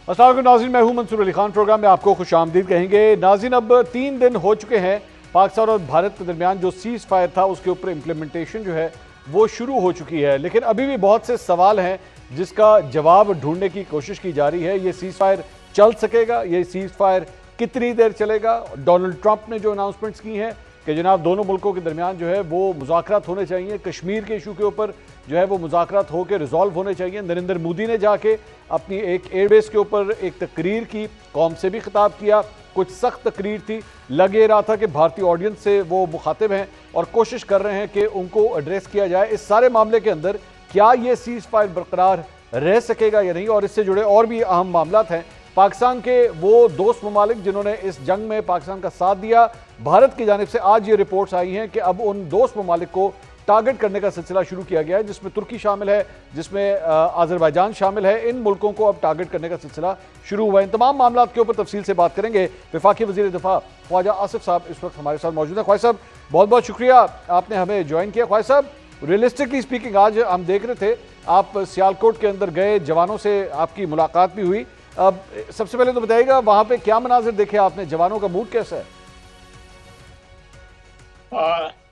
अस्सलाम वालेकुम नाज़रीन, मैं हूं मंसूर अली खान। प्रोग्राम में आपको खुशामदीद कहेंगे। नाज़रीन, अब 3 दिन हो चुके हैं पाकिस्तान और भारत के दरमियान जो सीज़ फायर था उसके ऊपर इम्प्लीमेंटेशन जो है वो शुरू हो चुकी है, लेकिन अभी भी बहुत से सवाल हैं जिसका जवाब ढूंढने की कोशिश की जा रही है। ये सीज़ फायर चल सकेगा, ये सीज़ फायर कितनी देर चलेगा? डोनाल्ड ट्रंप ने जो अनाउंसमेंट्स की हैं कि जनाब दोनों मुल्कों के दरमियान जो है वो मुज़ाकरात होने चाहिए, कश्मीर के इशू के ऊपर जो है वो मुज़ाकरात होकर रिजॉल्व होने चाहिए। नरेंद्र मोदी ने जाके अपनी एक एयरबेस के ऊपर एक तकरीर की, कौम से भी खिताब किया, कुछ सख्त तकरीर थी। लग ये रहा था कि भारतीय ऑडियंस से वो मुखातिब हैं और कोशिश कर रहे हैं कि उनको एड्रेस किया जाए। इस सारे मामले के अंदर क्या ये सीज़ फायर बरकरार रह सकेगा या नहीं, और इससे जुड़े और भी अहम मामलात हैं। पाकिस्तान के वो दोस्त ममालिक जिन्होंने इस जंग में पाकिस्तान का साथ दिया, भारत की जानिब से आज ये रिपोर्ट्स आई हैं कि अब उन दोस्त ममालिक को टारगेट करने का सिलसिला शुरू किया गया है, जिसमें तुर्की शामिल है, जिसमें अजरबैजान शामिल है। इन मुल्कों को अब टारगेट करने का सिलसिला शुरू हुआ है। इन तमाम मामलों के ऊपर तफसील से बात करेंगे। वफाकी वज़ीर दिफा ख्वाजा आसिफ साहब इस वक्त हमारे साथ मौजूद हैं। ख्वाजा साहब, बहुत बहुत शुक्रिया आपने हमें ज्वाइन किया। ख्वाजा साहब, रियलिस्टिकली स्पीकिंग आज हम देख रहे थे आप सियालकोट के अंदर गए, जवानों से आपकी मुलाकात भी हुई। अब सबसे पहले तो बताइएगा वहां पे क्या मनाजिर देखे आपने, जवानों का मूड कैसा है?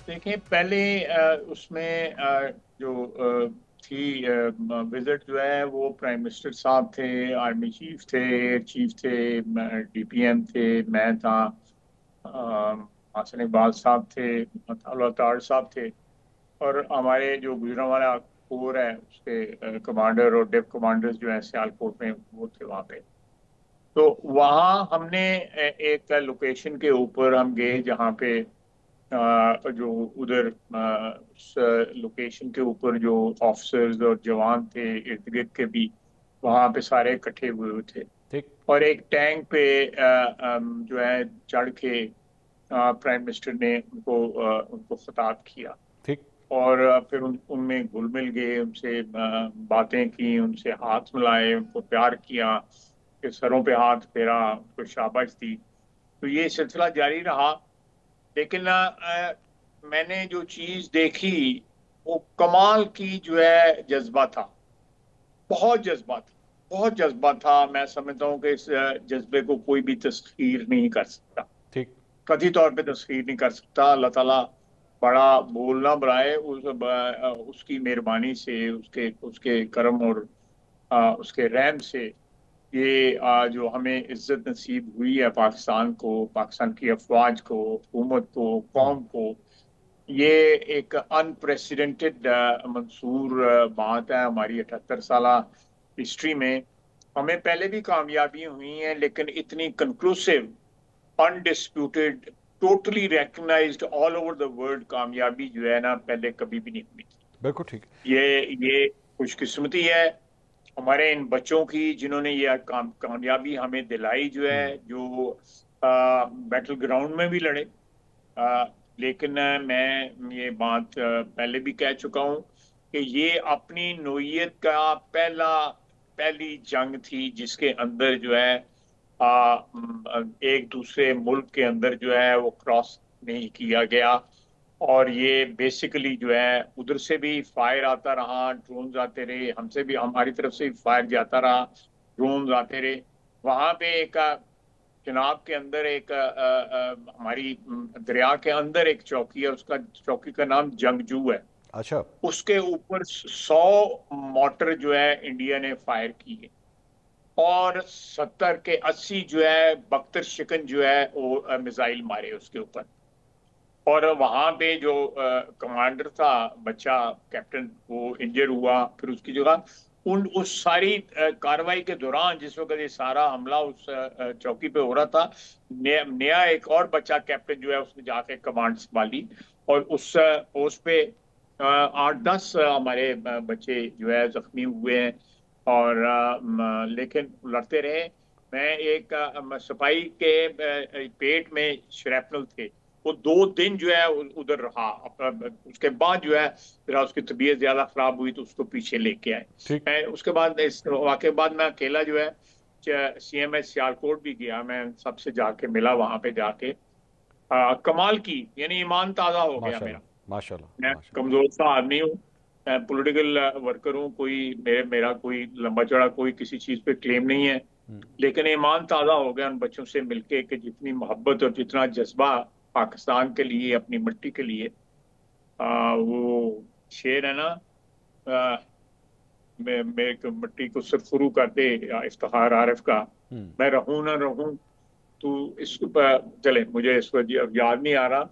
देखिए, पहले उसमें जो थी विजिट जो है वो प्राइम मिनिस्टर साहब थे, आर्मी चीफ थे, एयर चीफ थे, डीपीएम थे, मैं था, हसन इकबाल साहब थे, अल्लाह साहब थे, और हमारे जो गुजरांवाला कोर है उसके कमांडर और डिप कमांडर्स जो हैं सियालकोट में वो थे वहाँ पे। तो वहाँ हमने एक लोकेशन के ऊपर हम गए जहाँ पे जो उधर उस लोकेशन के ऊपर जो ऑफिसर्स और जवान थे इर्द गिर्द के भी वहाँ पे सारे इकट्ठे हुए थे। ठीक और एक टैंक पे जो है चढ़ के प्राइम मिनिस्टर ने उनको खिताब किया। ठीक और फिर उनमें घुल मिल गए, उनसे बातें की, उनसे हाथ मिलाए, उनको प्यार किया, कि सरों पे हाथ फेरा, उनको शाबाश दी। तो ये सिलसिला जारी रहा। लेकिन मैंने जो चीज देखी वो कमाल की जो है जज्बा था, बहुत जज्बा था, बहुत जज्बा था। मैं समझता हूँ कि इस जज्बे को कोई भी तस्खीर नहीं कर सकता, ठीक कथित तौर पे तस्खीर नहीं कर सकता। अल्लाह ताला बड़ा बोलना बनाए, उसकी मेहरबानी से, उसके उसके करम और उसके रहम से ये जो हमें इज्जत नसीब हुई है पाकिस्तान को, पाकिस्तान की अफवाज को, हुकूमत को, कौम को, ये एक अनप्रेसिडेंटेड मंसूर बात है हमारी 78 साला हिस्ट्री में। हमें पहले भी कामयाबियां हुई हैं, लेकिन इतनी conclusive, undisputed, totally recognised all over the world कामयाबी जो है ना, पहले कभी भी नहीं हुई थी। बिल्कुल ठीक। ये खुशकिस्मती है हमारे इन बच्चों की जिन्होंने ये कामयाबी हमें दिलाई, जो है जो बैटल ग्राउंड में भी लड़े। आ, लेकिन मैं ये बात पहले भी कह चुका हूँ कि ये अपनी नौइयत का पहली जंग थी जिसके अंदर जो है एक दूसरे मुल्क के अंदर जो है वो क्रॉस नहीं किया गया। और ये बेसिकली जो है उधर से भी फायर आता रहा, ड्रोन्स आते रहे, हमसे भी, हमारी तरफ से भी फायर जाता रहा, ड्रोन्स आते रहे। वहां पे एक चिनाब के अंदर एक हमारी दरिया के अंदर एक चौकी है, उसका चौकी का नाम जंगजू है। अच्छा। उसके ऊपर 100 मोटर जो है इंडिया ने फायर किए, और 70 के 80 जो है बख्तर शिकन जो है वो मिसाइल मारे उसके ऊपर। और वहां पे जो कमांडर था, बच्चा कैप्टन, वो इंजर हुआ। फिर उसकी जगह उस सारी कार्रवाई के दौरान जिस वक्त ये सारा हमला उस चौकी पे हो रहा था, नया एक और बच्चा कैप्टन जो है उसने जाके कमांड संभाली, और उस पोस्ट पे 8-10 हमारे बच्चे जो है जख्मी हुए हैं। और लेकिन लड़ते रहे। मैं एक सिपाही के पेट में श्रैपनल थे, वो 2 दिन जो है उधर रहा। उसके बाद जो है फिर उसकी तबीयत ज्यादा खराब हुई तो उसको पीछे लेके आए। ठीक मैं उसके बाद, इस वाक़े के बाद, मैं अकेला जो है CMS सियालकोट भी गया। मैं सबसे जाके मिला वहां पे जाके। कमाल की, यानी ईमान ताजा हो गया मेरा। माशाल्लाह माशाल्लाह मैं माशाल्लाह। कमजोर सा आदमी हूँ, मैं पॉलिटिकल वर्कर हूँ, कोई मेरा कोई लंबा चौड़ा कोई किसी चीज पे क्लेम नहीं है। लेकिन ईमान ताज़ा हो गया उन बच्चों से मिलके कि जितनी मोहब्बत और जितना जज्बा पाकिस्तान के लिए, अपनी मिट्टी के लिए, वो शेर है ना, आ, मैं मिट्टी को सरफुरू कर दे, इफ्तिखार आरिफ का, मैं रहूं ना रहूं तो इसको चले, मुझे इसको अब याद नहीं आ रहा,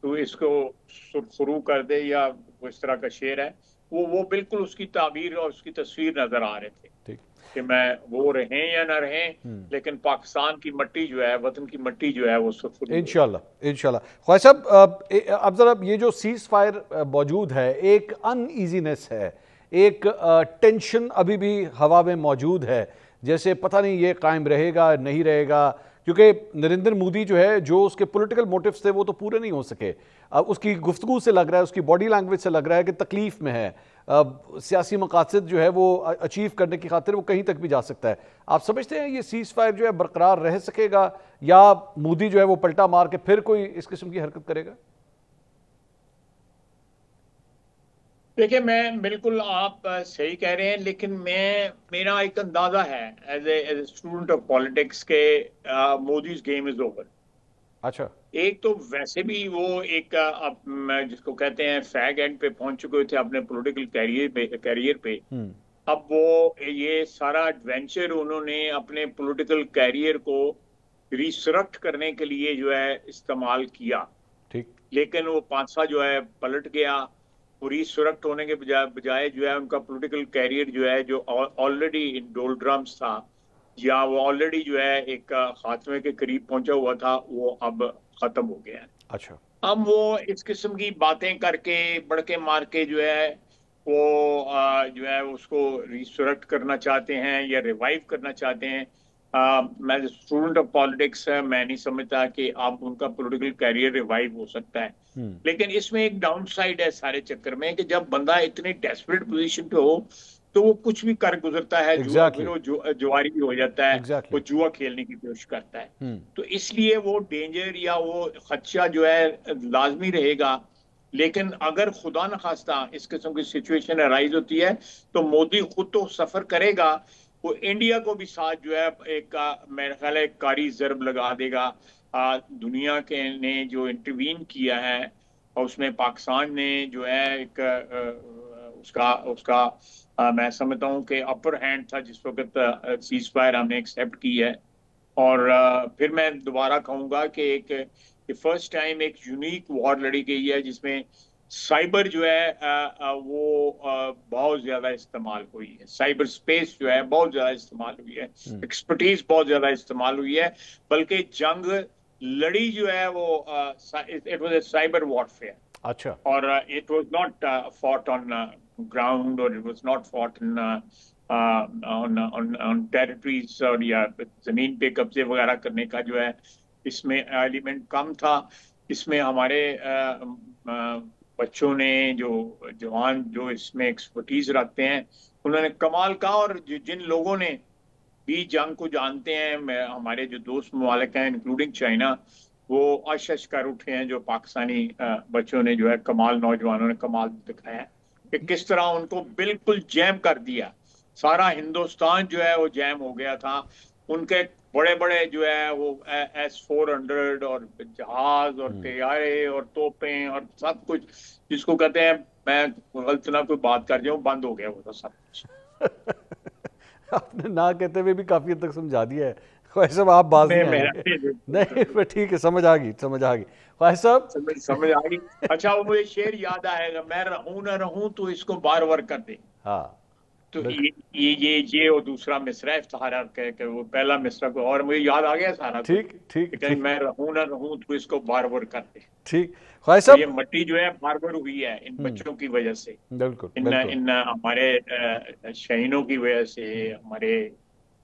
तो इसको सुरखरू कर दे, या वो इस तरह का शेर है। वो बिल्कुल उसकी ताबीर और उसकी तस्वीर नजर आ रहे थे कि मैं वो रहें या ना रहें, लेकिन पाकिस्तान की मिट्टी जो है, वतन की मिट्टी जो है, वो सुरखरू। इंशाल्लाह इंशाल्लाह। ख्वाजा साहब, अब जरा ये जो सीज फायर मौजूद है, एक अनईजीनेस है, एक टेंशन अभी भी हवा में मौजूद है, जैसे पता नहीं ये कायम रहेगा नहीं रहेगा, क्योंकि नरेंद्र मोदी जो है, जो उसके पॉलिटिकल मोटिव्स थे वो तो पूरे नहीं हो सके। अब उसकी गुफ्तगू से लग रहा है, उसकी बॉडी लैंग्वेज से लग रहा है कि तकलीफ में है। सियासी मकासद जो है वो अचीव करने की खातिर वो कहीं तक भी जा सकता है। आप समझते हैं ये सीज फायर जो है बरकरार रह सकेगा, या मोदी जो है वो पलटा मार के फिर कोई इस किस्म की हरकत करेगा? देखिए, मैं बिल्कुल, आप सही कह रहे हैं, लेकिन मेरा एक अंदाजा है as a student of politics के, मोदीज गेम इज ओवर। अच्छा। एक तो वैसे भी वो एक, अब जिसको कहते हैं फैग एंड पे पहुंच चुके थे अपने पॉलिटिकल कैरियर पे। अब वो ये सारा एडवेंचर उन्होंने अपने पॉलिटिकल कैरियर को रिसरेक्ट करने के लिए जो है इस्तेमाल किया। ठीक। लेकिन वो पांसा जो है पलट गया। पूरी सुरक्ट होने के बजाय जो है उनका पॉलिटिकल कैरियर जो है, जो ऑलरेडी इन डोलड्रम्स था, या वो ऑलरेडी जो है एक खात्मे के करीब पहुंचा हुआ था, वो अब खत्म हो गया है। अच्छा। अब वो इस किस्म की बातें करके, बड़के मार के जो है वो जो है उसको रिसरेक्ट करना चाहते हैं या रिवाइव करना चाहते हैं। मैं स्टूडेंट ऑफ पॉलिटिक्स, मैं नहीं समझता कि आप उनका पॉलिटिकल कैरियर रिवाइव हो सकता है। लेकिन इसमें एक डाउन साइड है सारे चक्कर में, कि जब बंदा इतनी डेस्परेट पोजीशन पे हो तो वो कुछ भी कर गुजरता है। exactly. वो जुआरी भी हो जाता है। exactly. वो जुआ खेलने की कोशिश करता है। तो इसलिए वो डेंजर या वो खदशा जो है लाजमी रहेगा। लेकिन अगर खुदा न खास्ता इस किस्म की सिचुएशन अराइज होती है, तो मोदी खुद तो सफर करेगा, वो इंडिया को भी साथ जो है एक, मेरा ख्याल है, कारी जरब लगा देगा। दुनिया के ने जो इंटरवीन किया है, और उसमें पाकिस्तान ने जो है एक उसका उसका मैं समझता हूँ कि अपर हैंड था जिस वक्त सीज फायर हमने एक्सेप्ट की है। और फिर मैं दोबारा कहूंगा कि एक फर्स्ट टाइम एक यूनिक वॉर लड़ी गई है, जिसमें साइबर जो है वो बहुत ज्यादा इस्तेमाल हुई है। साइबर स्पेस जो है बहुत ज्यादा इस्तेमाल हुई है। एक्सपर्टीज बहुत ज्यादा इस्तेमाल हुई है। बल्कि जंग लड़ी जो है वो it was a cyber warfare. अच्छा। और it was not fought on ground, और it was not fought in on territories, और या जमीन पे कब्जे वगैरह करने का जो है इसमें एलिमेंट कम था। इसमें हमारे बच्चों ने, जो जवान जो इसमें एक्सपर्टीज रखते हैं, उन्होंने कमाल का। और जिन लोगों ने भी जंग को जानते हैं, हमारे जो दोस्त मुमालिक हैं इंक्लूडिंग चाइना, वो अश कर उठे हैं। जो पाकिस्तानी बच्चों ने जो है कमाल, नौजवानों ने कमाल दिखाया है कि किस तरह उनको बिल्कुल जैम कर दिया। सारा हिंदुस्तान जो है वो जैम हो गया था। उनके बड़े बड़े जो है वो S-400 और जहाज और तैयारे और तोपें और सब कुछ, जिसको कहते हैं, मैं गलत ना कोई बात कर जाऊं, बंद हो गया वो सब कुछ। आपने ना कहते हुए भी काफी हद तक समझा दिया है ख्वाजा साहब, आप बाज नहीं आएंगे। नहीं, ठीक है, समझ आ गई ख्वाजा साहब, समझ आ गई। अच्छा, वो मुझे शेर याद आएगा, मैं रहूं ना रहूं तो इसको बार बार कर दे। हाँ, तो ये और दूसरा मिसरा इफ्तिखार के वो पहला मिसरा को, और मुझे याद आ गया सारा। ठीक। मैं रहूं ना रहूं तो इसको बार बार कर दे। ठीक ख्वाजा साहब, ये मट्टी जो है बार बार हुई है इन बच्चों की वजह से। बिल्कुल इन हमारे शहीदों की वजह से, हमारे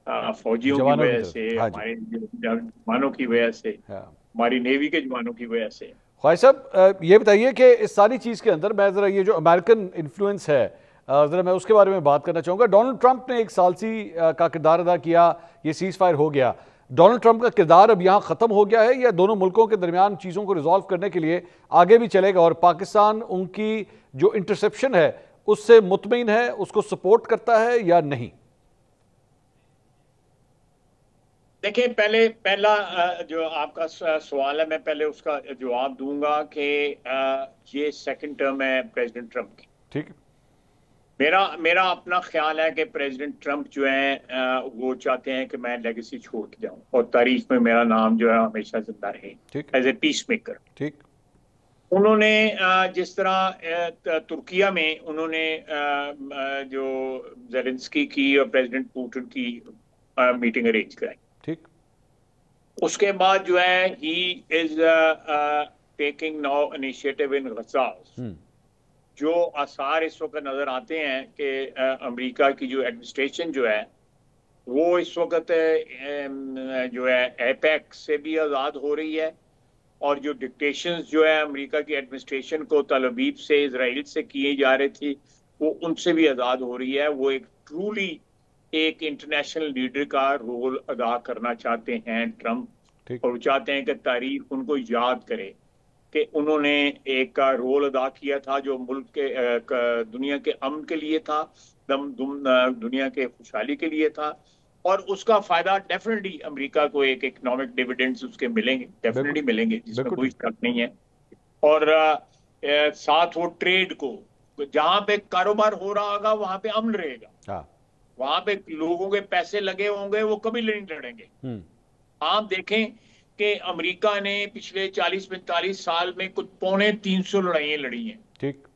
फौजियों की वजह से, हमारे जवानों की वजह से, हमारी नेवी के जवानों की वजह से। ख्वाजा साहब, ये बताइए कि इस सारी चीज़ के अंदर मैं ज़रा ये जो अमेरिकन इन्फ्लुएंस है, ज़रा मैं उसके बारे में बात करना चाहूँगा। डोनाल्ड ट्रंप ने एक सालसी का किरदार अदा किया, ये सीज फायर हो गया। डोनाल्ड ट्रंप का किरदार अब यहाँ ख़त्म हो गया है, या दोनों मुल्कों के दरमियान चीज़ों को रिजॉल्व करने के लिए आगे भी चलेगा, और पाकिस्तान उनकी जो इंटरसेप्शन है उससे मुतमईन है, उसको सपोर्ट करता है या नहीं? देखिए, पहला जो आपका सवाल है, मैं पहले उसका जवाब दूंगा कि ये सेकंड टर्म है प्रेसिडेंट ट्रम्प की। ठीक है। मेरा मेरा अपना ख्याल है कि प्रेसिडेंट ट्रम्प जो है वो चाहते हैं कि मैं लेगेसी छोड़ के जाऊं और तारीख में मेरा नाम जो है हमेशा जिंदा रहे ठीक। As a peacemaker. ठीक। उन्होंने जिस तरह तुर्किया में उन्होंने जो जेलेंस्की की और प्रेसिडेंट पुतिन की मीटिंग अरेंज कराई, ठीक। उसके बाद जो है he is taking now initiative in Gaza. जो आसार इस वक्त नजर आते हैं कि अमेरिका की जो एडमिनिस्ट्रेशन जो है वो इस वक्त जो है एपेक से भी आज़ाद हो रही है, और जो डिक्टेशंस जो है अमेरिका की एडमिनिस्ट्रेशन को तल अवीव से इसराइल से किए जा रहे थे वो उनसे भी आज़ाद हो रही है। वो एक ट्रूली एक इंटरनेशनल लीडर का रोल अदा करना चाहते हैं ट्रम्प, ठीक। और वो चाहते हैं कि तारीख उनको याद करे कि उन्होंने एक का रोल अदा किया था जो मुल्क के दुनिया के अमन के लिए था, दुनिया के खुशहाली के लिए था, और उसका फायदा डेफिनेटली अमेरिका को एक इकोनॉमिक डिविडेंड्स उसके मिलेंगे, डेफिनेटली मिलेंगे, जिसमें कोई शक नहीं है। और साथ वो ट्रेड को, जहां पे कारोबार हो रहा होगा वहां पे अमन रहेगा, हाँ। वहां पे लोगों के पैसे लगे होंगे, वो कभी नहीं लड़ेंगे। आप देखें कि अमेरिका ने पिछले 40-45 साल में कुछ 250 लड़ाइयां लड़ी हैं। ठीक।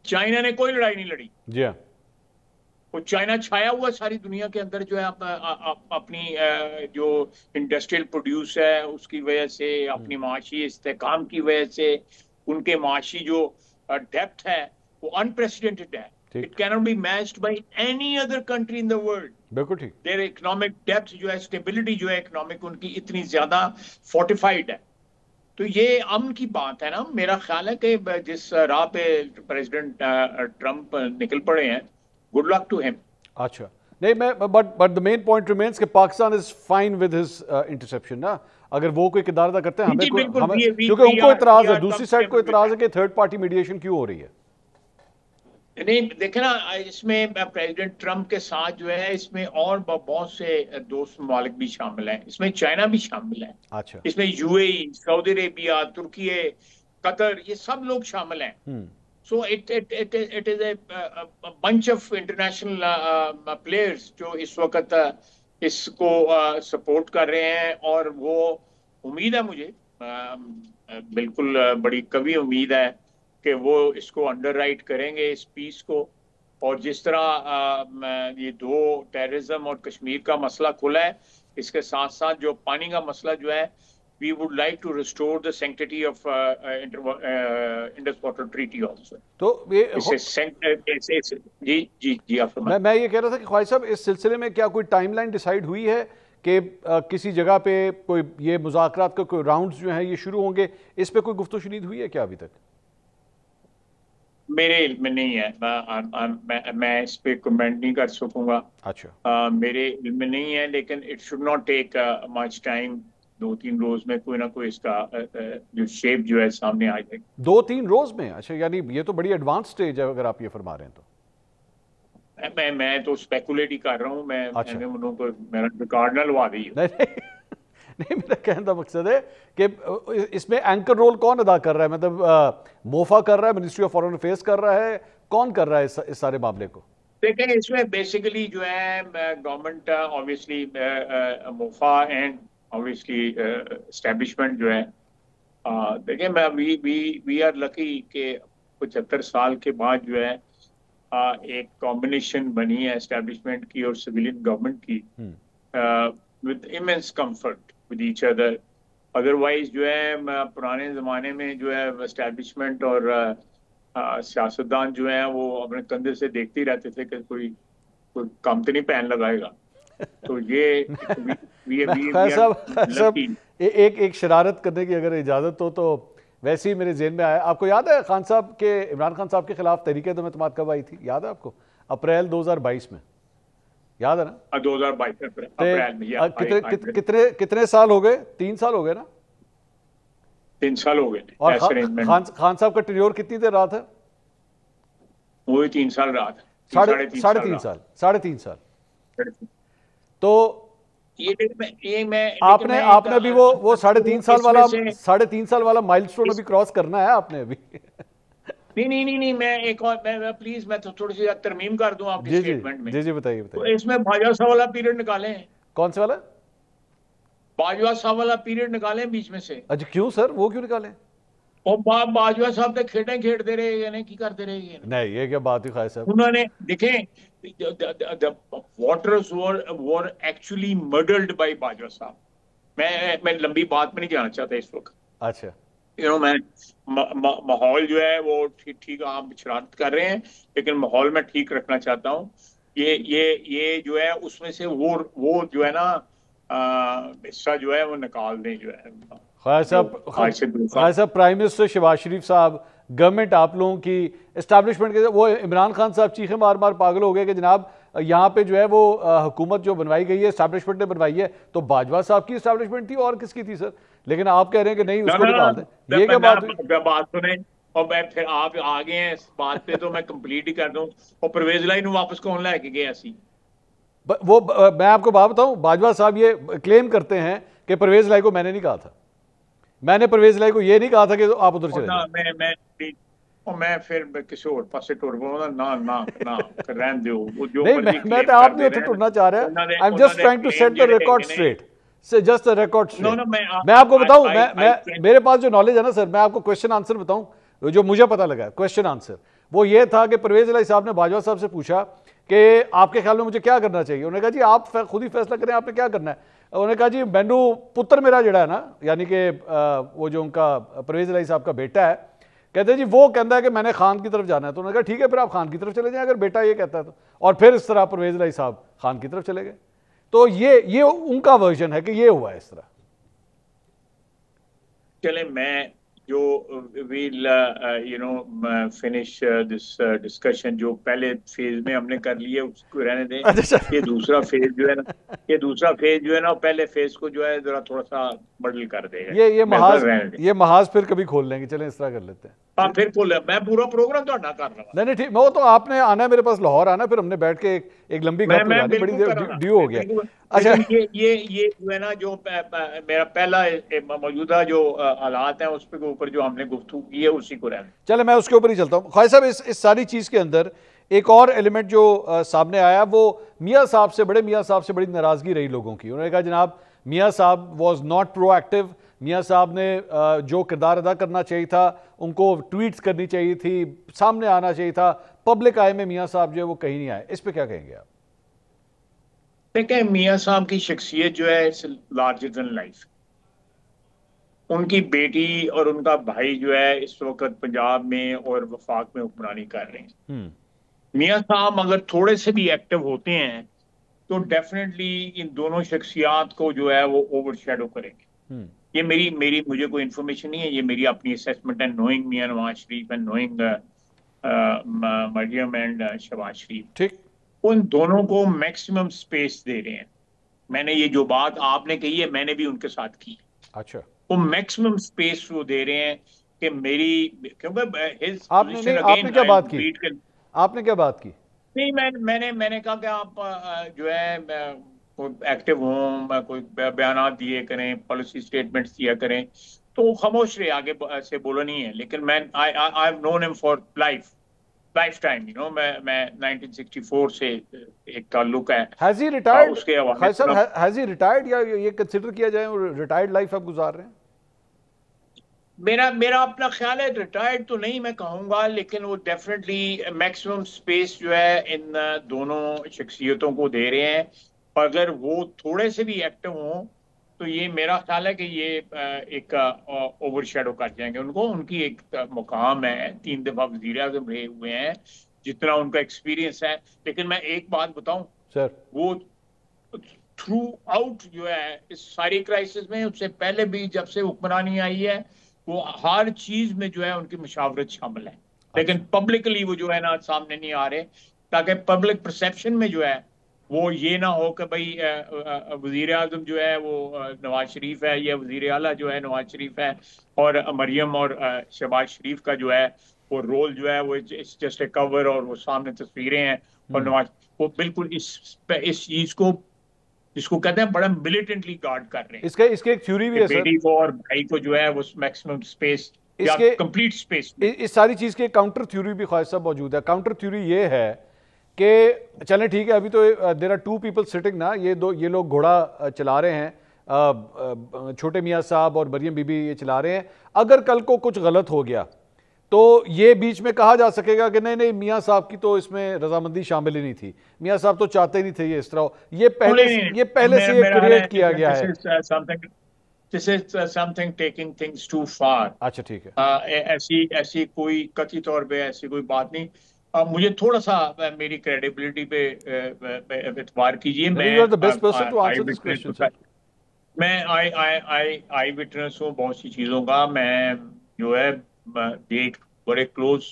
चाइना ने कोई लड़ाई नहीं लड़ी। जी हाँ। वो चाइना छाया हुआ सारी दुनिया के अंदर जो है अपनी जो इंडस्ट्रियल प्रोड्यूस है उसकी वजह से, अपनी माशी इस्तेकाम की वजह से, उनके माशी जो डेप्थ है वो अनप्रेसिडेंटेड है। It cannot be matched by any other country in the world. बिल्कुल ठीक। देयर इकोनॉमिक डेप्थ जो है, स्टेबिलिटी जो है इकोनॉमिक उनकी इतनी ज्यादा फोर्टिफाइड है। तो ये अमन की बात है ना। मेरा ख्याल है कि जिस राह पे प्रेसिडेंट ट्रम्प निकल पड़े हैं, गुड लक टू हिम। अच्छा, नहीं मैं but the main point remains कि Pakistan is fine with his interception ना। अगर वो कोई किरदार अदा करते हैं हमें क्योंकि उनको इतराज है, दूसरी साइड को इतराज है कि थर्ड पार्टी मीडिएशन क्यों हो रही है। नहीं देखे ना, इसमें प्रेसिडेंट ट्रम्प के साथ जो है इसमें और बहुत से दोस्त ममालिक भी शामिल हैं, इसमें चाइना भी शामिल है। अच्छा। इसमें यूएई, सऊदी अरेबिया, तुर्की, कतर, ये सब लोग शामिल हैं। So it is a bunch of international players जो इस वक्त इसको सपोर्ट कर रहे हैं, और वो उम्मीद है मुझे, बिल्कुल बड़ी कवी उम्मीद है कि वो इसको अंडरराइट करेंगे इस पीस को। और जिस तरह ये दो टेररिज्म और कश्मीर का मसला खुला है, इसके साथ साथ जो पानी का मसला जो है, we would like to restore the sanctity of Indus Water Treaty also। तो ये जी आप मैं ये कह रहा था कि ख्वाहिश साहब, इस सिलसिले में क्या कोई टाइमलाइन डिसाइड हुई है कि किसी जगह पे कोई ये मुज़ाकरात का कोई राउंड्स जो हैं ये शुरू होंगे, इस पे कोई गुफ्तगू हुई है क्या अभी तक? मेरे इल्म में नहीं है, मैं इस पे कमेंट नहीं कर सकूंगा। अच्छा। मेरे इल्म में नहीं है, लेकिन it should not take much time. 2-3 रोज में कोई ना कोई इसका जो शेप जो है सामने आ जाएगी। 2-3 रोज में? अच्छा, यानी ये तो बड़ी एडवांस स्टेज है अगर आप ये फरमा रहे हैं तो। मैं तो स्पेकुलेट ही कर रहा हूँ। अच्छा। मैंने उनको मेरा रिकॉर्ड ना लगा दी। नहीं, मेरा कहने का मकसद है कि इसमें एंकर रोल कौन अदा कर रहा है, मतलब मोफा कर रहा है, मिनिस्ट्री ऑफ फॉरेन अफेयर्स कर रहा है, कौन कर रहा है इस सारे मामले को? देखिए, इसमें बेसिकली जो है government obviously, MOFA and obviously establishment जो है, देखिए मैं वी आर लकी कि 75 साल के बाद जो है एक कॉम्बिनेशन बनी है एस्टेब्लिशमेंट की और सिविलियन गवर्नमेंट की, with immense comfort with each other. Otherwise जो है पुराने ज़माने में जो है एस्टेब्लिशमेंट और सियासतदान जो है वो अपने कंधे से देखते ही रहते थे कि कोई काम तो नहीं पैन लगाएगा। तो ये एक शरारत करने की अगर इजाजत हो तो वैसे ही मेरे जेहन में आया। आपको याद है खान साहब के, इमरान खान साहब के खिलाफ तहरीक एतमाद कब आई थी? याद है आपको? अप्रैल 2022 में, याद है ना? 2022 अप्रैल में। कितने साल हो गए? 3 साल हो गए ना? 3 साल हो गए। और खान साहब का टेन्योर कितनी देर रहा था? वही 3 साल रहा था। साढ़े तीन साल। तो आपने आपने अभी वो इसमें से 3.5 साल वाला माइलस्टोन अभी क्रॉस करना है आपने अभी। नहीं, मैं एक और मैं प्लीज मैं तो थोड़ी सी तरमीम कर दूं आपकी जी जी स्टेटमेंट में। जी जी, बताइए तो बताइए। इसमें बाजवा साहब वाला पीरियड निकालें, कौन से वाला? बाजवा साहब वाला पीरियड निकालें बीच में से। अच्छा, क्यों सर, वो क्यों निकालें? और बाजवा साहब तो खेटे खेलते रहे यानी की करते रहे। नहीं, ये क्या बात हुई खाई साहब। उन्होंने देखें, waters were actually murdered by Bajwa साहब। मैं लंबी बात में नहीं जाना चाहता इस वक्त। अच्छा। मैं माहौल जो है वो ठीक ठीक, आप शरारत कर रहे हैं लेकिन माहौल में ठीक रखना चाहता हूँ। ये जो है उसमें से वो जो है ना हिस्सा जो है वो निकाल दें जो है, ख्वाजा जो साहब, आज से 2 साल। ख्वाजा साहब, प्राइम मिनिस्टर शहबाज शरीफ साहब, गवर्नमेंट आप लोगों की एस्टैब्लिशमेंट के, वो इमरान खान साहब चीखे मार मार पागल हो गए कि जनाब यहाँ पे जो है वो हुकूमत जो बनवाई गई है एस्टैब्लिशमेंट ने बनवाई है, तो बाजवा साहब की एस्टैब्लिशमेंट थी और किसकी थी सर? लेकिन आप कह रहे हैं कि नहीं, ना उसको ना निकाल दें। ये क्या बात हुई? बात सुने, और मैं फिर आप आ गए हैं इस बात पे तो मैं कंप्लीट ही कर दूं। और परवेज लाई नु वापस कौन लेके गया सी? मैं आपको बात बताऊं, बाजवा साहब ये क्लेम करते हैं कि परवेज लाई को मैंने नहीं कहा था। मैंने परवेज लाई को ये नहीं कहा था कि आप उधर और चले ना जाए। मैं फिर किसी और पासे टुर पाऊंगा। ना ना ना रहन दो, वो जो नहीं, मर्जी मैं क्लेम तो आप नहीं करते उधर रहन। टुरना चाह रहा है। उन्होंने आई एम जस्ट उन्होंने trying to claim set the जेड़े रिकॉर्ड हैगे ने। स्ट्रेट। से just the record no straight. No मैं मैं आपको बताऊं, आई कैन। मेरे पास जो नॉलेज है ना सर, मैं आपको क्वेश्चन आंसर बताऊं जो मुझे पता लगा। क्वेश्चन आंसर वो ये था कि परवेज इलाही साहब ने बाजवा साहब से पूछा कि आपके ख्याल में मुझे क्या करना चाहिए। उन्होंने कहा जी आप खुद ही फैसला करें, आपने क्या करना है। उन्होंने कहा जी मैनू पुत्र मेरा जड़ा है ना, यानी कि वो जो उनका परवेज इलाही साहब का बेटा है, कहते हैं जी वो कहता है कि मैंने खान की तरफ जाना है। तो उन्होंने कहा ठीक है, फिर आप खान की तरफ चले जाएं अगर बेटा ये कहता है तो। और फिर इस तरह परवेज इलाही साहब खान की तरफ चले गए। तो ये उनका वर्जन है कि ये हुआ इस तरह। चले मैं जो वील फिनिश दिस डिस्कशन जो पहले फेज में हमने कर लिया उसको रहने दें। अच्छा। ये दूसरा फेज जो है ना, ये दूसरा फेज जो है ना, पहले फेज को जो है जरा थोड़ा सा बदल कर देगा। ये मेरे ख्याल महाज रहने दें। ये महाज फिर कभी खोल लेंगे, चलें इस तरह कर लेते हैं। हाँ फिर बोल, मैं पूरा प्रोग्राम तो ना कर रहा। नहीं नहीं ठीक, वो तो आपने आना है मेरे पास, लाहौर आना, फिर हमने बैठ के एक लंबी गप मैं लगानी, बड़ी बिल्कुल देर करा ना, ड्यू हो गया। बिल्कुल। अच्छा। लेकिन ये जो है ना, जो मेरा पहला मौजूदा जो हालात है उस पे के ऊपर जो हमने गुफ्तगू की है उसी को रहने। चले मैं उसके ऊपर ही चलता हूँ। ख्वाजा साहब, इस सारी चीज़ के अंदर एक और एलिमेंट जो सामने आया, वो मियाँ साहब से बड़ी नाराज़गी रही लोगों की। उन्होंने कहा जनाब मियाँ साहब वॉज नॉट प्रोएक्टिव। मियाँ साहब ने जो किरदार अदा करना चाहिए था, उनको ट्वीट्स करनी चाहिए थी, सामने आना चाहिए था, पब्लिक आय में मियाँ साहब जो है वो कहीं नहीं आए। इस पर क्या कहेंगे आप? देखिए, मियाँ साहब की शख्सियत जो है इट्स लार्जर देन लाइफ। उनकी बेटी और उनका भाई जो है इस वक्त पंजाब में और वफाक में हुक्मरानी कर रहे हैं। मियाँ साहब अगर थोड़े से भी एक्टिव होते हैं तो डेफिनेटली इन दोनों शख्सियात को जो है वो ओवर शेडो करेंगे। ये मेरी मेरी मुझे कोई इन्फॉर्मेशन नहीं है, ये मेरी अपनी असेसमेंट है, knowing Mian Nawaz Sharif and knowing Maryam and Shahbaz Sharif. ठीक। उन दोनों को मैक्सिमम स्पेस दे रहे हैं। मैंने ये जो बात आपने कही है मैंने भी उनके साथ की। अच्छा। वो मैक्सिमम स्पेस वो दे रहे हैं कि मेरी, क्योंकि हिज आपने पोजीशन नहीं, आपने अगेन क्या आई बात की? रीड कर। आपने क्या बात की? नहीं, मैंने कहा कि आप जो है कोई एक्टिव हों, कोई बयान दिए करें, पॉलिसी स्टेटमेंट्स दिया करें, तो खामोश रहे, आगे से बोलो नहीं है। लेकिन मैं I have known him for life time, मैं 1964 से एक ताल्लुक है हैज ही रिटायर्ड? उसके हवाले ख्वाजा से। साहब, हैज ही रिटायर्ड या ये कंसिडर किया जाए रिटायर्ड लाइफ आप गुजार रहे हैं? मेरा अपना ख्याल है, रिटायर्ड तो नहीं मैं कहूंगा, लेकिन वो डेफिनेटली मैक्सिमम स्पेस जो है इन दोनों शख्सियतों को दे रहे हैं। और अगर वो थोड़े से भी एक्टिव हों तो ये मेरा ख्याल है कि ये एक ओवर शेडो कर जाएंगे उनको। उनकी एक मुकाम है, 3 दफा वजीर आजम रहे हुए हैं, जितना उनका एक्सपीरियंस है। लेकिन मैं एक बात बताऊं, सर, वो थ्रू आउट जो है इस सारी क्राइसिस में, उससे पहले भी जब से हुक्मरानी आई है, वो हर चीज में जो है उनकी मुशावरत शामिल है। लेकिन पब्लिकली वो जो है ना सामने नहीं आ रहे, ताकि पब्लिक परसेप्शन में जो है वो ये ना हो कि भाई वजीर आजम जो है वो नवाज शरीफ है, या वजीर आला जो है नवाज शरीफ है, और मरियम और शहबाज शरीफ का जो है वो रोल जो है वो जस्ट ए कवर, और वो सामने तस्वीरें हैं। और नवाज वो बिल्कुल इस चीज को जिसको कहते हैं बड़ा मिलिटेंटली गार्ड कर रहे हैं इसके इसके एक थ्योरी भी कि है सर। बेटी को और भाई को जो है वो मैक्सिमम स्पेस या इसके कंप्लीट स्पेस में। इस सारी चीज के काउंटर थ्योरी भी ख्वाहिश साहब मौजूद है। काउंटर थ्योरी ये है कि चलें ठीक है, अभी तो there are two people sitting ना, ये लोग घोड़ा चला रहे हैं, छोटे मियाँ साहब और मरियम बीबी ये चला रहे हैं। अगर कल को कुछ गलत हो गया तो ये बीच में कहा जा सकेगा कि नहीं नहीं, मियाँ साहब की तो इसमें रजामंदी शामिल ही नहीं थी, मियाँ साहब तो चाहते ही नहीं थे ये इस तरह। ये पहले से ये मेरा हाल है क्रिएट किया गया दिस है। Is something, this is something taking things too far. अच्छा ठीक है। ऐसी ऐसी कोई कथित तौर पे ऐसी कोई बात नहीं। मुझे थोड़ा सा मेरी क्रेडिबिलिटी पे एतबार कीजिए। नहीं, मैं you are the best person to I answer this question witness, sir. मैं आई विटनेस हूँ बहुत सी चीजों का। मैं जो है देख बड़े क्लोज,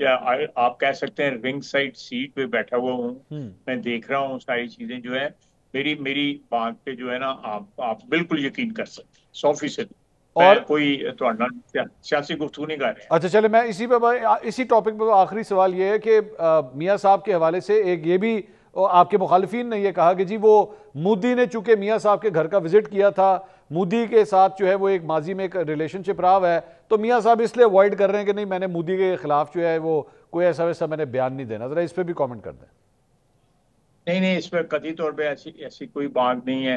या आप कह सकते हैं रिंग साइड सीट पे बैठा हुआ हूँ। हम्म। मैं देख रहा हूँ सारी चीजें जो है। मेरी मेरी बात पे जो है ना आप बिल्कुल यकीन कर सकते हैं 100%। मैं और कोई थोड़ा सियासी गुफ्तगू नहीं कर रहा। अच्छा चले, मैं इसी टॉपिक पे आखिरी सवाल ये है कि मियाँ साहब के हवाले से एक ये भी आपके मुखालिफिन ने ये कहा कि जी वो मोदी ने चूंकि मियाँ साहब के घर का विजिट किया था, मोदी के साथ जो है वो एक माजी में एक रिलेशनशिप रहा है, तो मियाँ साहब इसलिए अवॉइड कर रहे हैं कि नहीं मैंने मोदी के खिलाफ जो है वो कोई ऐसा वैसा मैंने बयान नहीं देना। जरा इस पर भी कॉमेंट कर दें। नहीं नहीं, इस पर कथित तौर पे ऐसी ऐसी कोई बात नहीं है।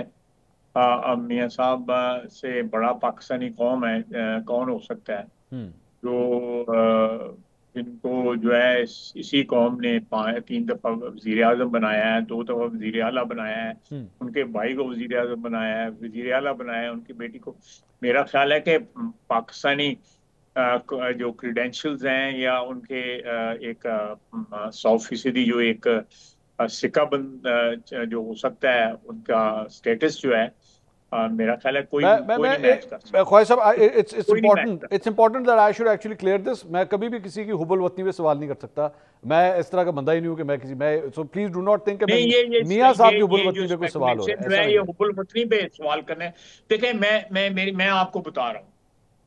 मियाँ साहब से बड़ा पाकिस्तानी कौम है, कौन हो सकता है हम्म। जो जिनको जो है इसी कौम ने 3 दफा वजीर आजम बनाया है, 2 दफा वजीर आला बनाया है, हम्म। उनके भाई को वजीर आजम बनाया है, वजीर आला बनाया है उनकी बेटी को। मेरा ख्याल है कि पाकिस्तानी जो क्रीडेंशियल्स हैं या उनके एक 100% जो एक सिक्का बंद जो हो सकता है उनका स्टेटस जो है, मेरा ख्याल है कोई कोई नहीं मैच कर सकता। ख्वाहिश साहब, इट्स कोई नहीं मैच इम्पोर्टेंट कर it's important that I should actually clear this. मैं कभी भी किसी की हुबल वतनी पे सवाल नहीं कर सकता। मैं इस तरह का बंदा ही नहीं हूं कि मैं so please do not think मैं नहीं। मियाँ साहब की हुबल ये जो वतनी पे कोई सवाल हो रहा स्पेकुलेशन है, जो ऐसा है नहीं ये है। हुबुल फतनी पे सवाल करने। देखिए मैं आपको बता रहा हूँ,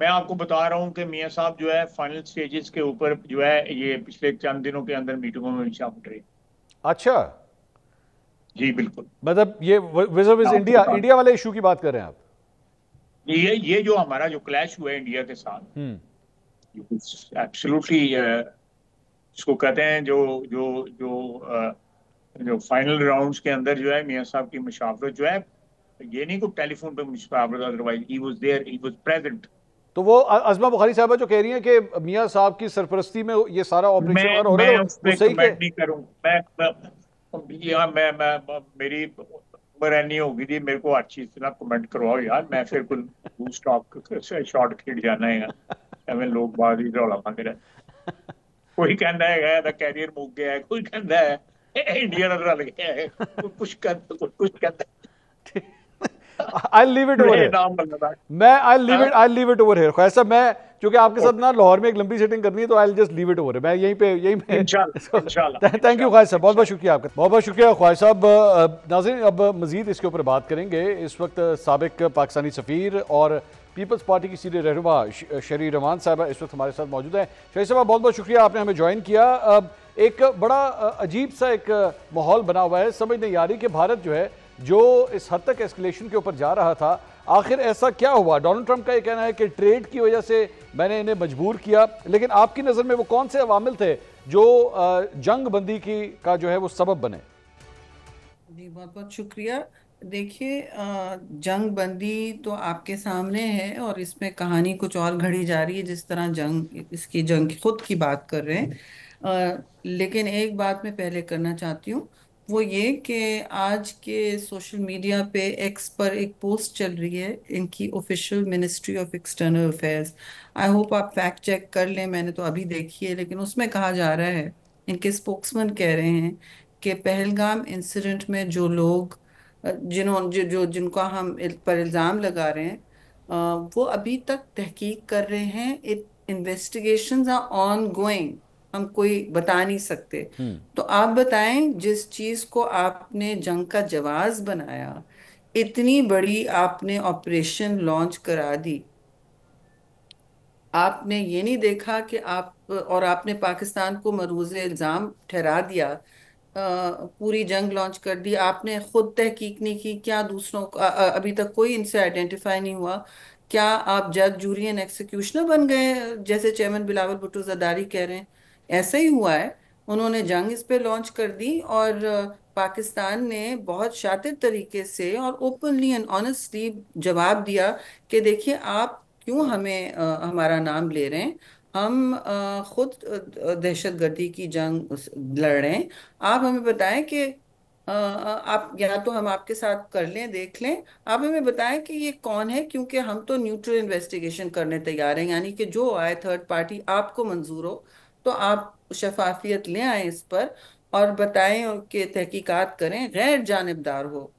मैं आपको बता रहा हूँ कि मियाँ साहब जो है फाइनल स्टेजेस के ऊपर जो है ये पिछले चंद दिनों के अंदर मीटिंगों में भी शामिल रहे। अच्छा, जी बिल्कुल। मतलब ये विज़ मैं आपको इंडिया बता इंडिया वाले इशू की बात कर रहे हैं आप? ये जो हमारा जो क्लैश हुआ है इंडिया के साथ, हम्म। एब्सोल्युटली इसको कहते हैं जो जो जो जो फाइनल राउंड्स के अंदर जो है मियाँ साहब की मुशावरत जो है, ये नहीं कोई टेलीफोन पे मुशावरत, otherwise he was there, he was present. तो वो अज़मा बुखारी साहबा जो कह रही हैं कि मियाँ साहब की सरपरस्ती में ये सारा ऑपरेशन वगैरह हो रहा है, मैं तो उस वो पर सही के? कमेंट नहीं करूंगा। यार मेरी उम्र नहीं होगी थी मेरे को हर चीज से ना कमेंट करवाओ यार। मैं फिर कुछ स्टॉक शॉर्ट खेड जाना है एवं लोग बाद ही रौला पाते रहे। कोई कहता है कैरियर मुक गया है, कोई कहता है इंडिया ना रल गया है, कोई कुछ कहता आई लीव इट है ओवर ये हियर। नाम बदलना। मैं हाँ? I leave it over here ख्वाहिश साहब। मैं क्योंकि आपके साथ ना लाहौर में एक लंबी सेटिंग करनी है, तो I just leave it over. मैं यहीं पे इंशाल्लाह इंशाल्लाह थैंक यू ख्वाहिश साहब, बहुत बहुत इंशाल्लाह। शुक्रिया आपका, बहुत बहुत शुक्रिया ख्वाहिश साहब। नाज़रीन, अब मजीद इसके ऊपर बात करेंगे। इस वक्त साबिक पाकिस्तानी सफ़ीर और पीपल्स पार्टी की सीनियर रहनुमा शरी रमान साहब इस वक्त हमारे साथ मौजूद हैं। शरी साहब, बहुत बहुत शुक्रिया, आपने हमें ज्वाइन किया। एक बड़ा अजीब सा एक माहौल बना हुआ है, समझ नहीं आ रही कि भारत जो है जो इस हद तक एस्केलेशन के ऊपर जा रहा था, आखिर ऐसा क्या हुआ? डोनाल्ड ट्रंप का ये कहना है कि ट्रेड की वजह से मैंने इन्हें मजबूर किया, लेकिन आपकी नज़र में वो कौन से अवामिल थे जो जंग बंदी की का जो है वो सबब बने? जी बहुत बहुत शुक्रिया। देखिए, जंग बंदी तो आपके सामने है और इसमें कहानी कुछ और घड़ी जा रही है, जिस तरह इसकी जंग खुद की बात कर रहे हैं। लेकिन एक बात मैं पहले करना चाहती हूँ, वो ये कि आज के सोशल मीडिया पे एक्स पर एक पोस्ट चल रही है इनकी official ministry of external affairs. I hope आप फैक्ट चेक कर लें, मैंने तो अभी देखी है, लेकिन उसमें कहा जा रहा है, इनके स्पोक्समैन कह रहे हैं कि पहलगाम इंसिडेंट में जो लोग जिनका हम पर इल्जाम लगा रहे हैं, वो अभी तक तहकीक कर रहे हैं। इन्वेस्टिगेशंस आर ऑन गोइंग, हम कोई बता नहीं सकते। तो आप बताएं, जिस चीज को आपने जंग का जवाब बनाया, इतनी बड़ी आपने ऑपरेशन लॉन्च करा दी, आपने ये नहीं देखा कि आप, और आपने पाकिस्तान को मरूज इल्जाम ठहरा दिया पूरी जंग लॉन्च कर दी, आपने खुद तहकीक नहीं की क्या दूसरों को, अभी तक कोई इनसे आइडेंटिफाई नहीं हुआ, क्या आप जज जूरी एंड एक्सिक्यूशनर बन गए जैसे चेयरमैन बिलावल भुट्टो जरदारी कह रहे हैं? ऐसा ही हुआ है। उन्होंने जंग इस पे लॉन्च कर दी और पाकिस्तान ने बहुत शातिर तरीके से और ओपनली एंड ऑनेस्टली जवाब दिया कि देखिए आप क्यों हमें हमारा नाम ले रहे हैं, हम खुद दहशतगर्दी की जंग लड़ रहे हैं। आप हमें बताएं कि आप या तो हम आपके साथ कर लें, देख लें, आप हमें बताएं कि ये कौन है, क्योंकि हम तो न्यूट्रल इन्वेस्टिगेशन करने तैयार हैं, यानी कि जो आए थर्ड पार्टी आपको मंजूर हो तो आप शफाफियत ले आए इस पर और बताएं और कि तहकीकात करें, गैर जानिबदार हो।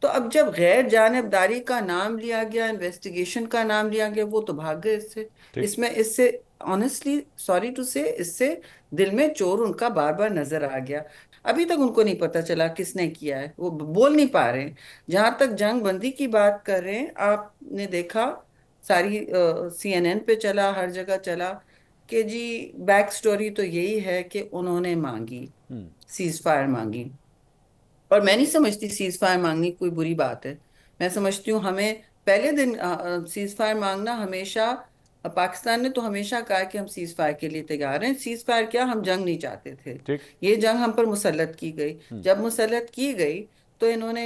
तो अब जब गैर जानिबदारी का नाम लिया गया, इन्वेस्टिगेशन का नाम लिया गया, वो तो भाग गए इससे। ठीक। इसमें इससे ऑनेस्टली सॉरी टू से, इससे दिल में चोर उनका बार बार नजर आ गया। अभी तक उनको नहीं पता चला किसने किया है, वो बोल नहीं पा रहे हैं। जहां तक जंग बंदी की बात कर रहे हैं, आपने देखा सारी CNN पे चला, हर जगह चला कि जी बैक स्टोरी तो यही है कि उन्होंने मांगी, सीज फायर मांगी। और मैं नहीं समझती सीज फायर मांगनी कोई बुरी बात है। मैं समझती हूँ हमें पहले दिन सीज फायर मांगना हमेशा, पाकिस्तान ने तो हमेशा कहा कि हम सीज फायर के लिए तैयार हैं। सीज फायर क्या, हम जंग नहीं चाहते थे, ठीक। ये जंग हम पर मुसल्लत की गई। हम्म। जब मुसल्लत की गई तो इन्होंने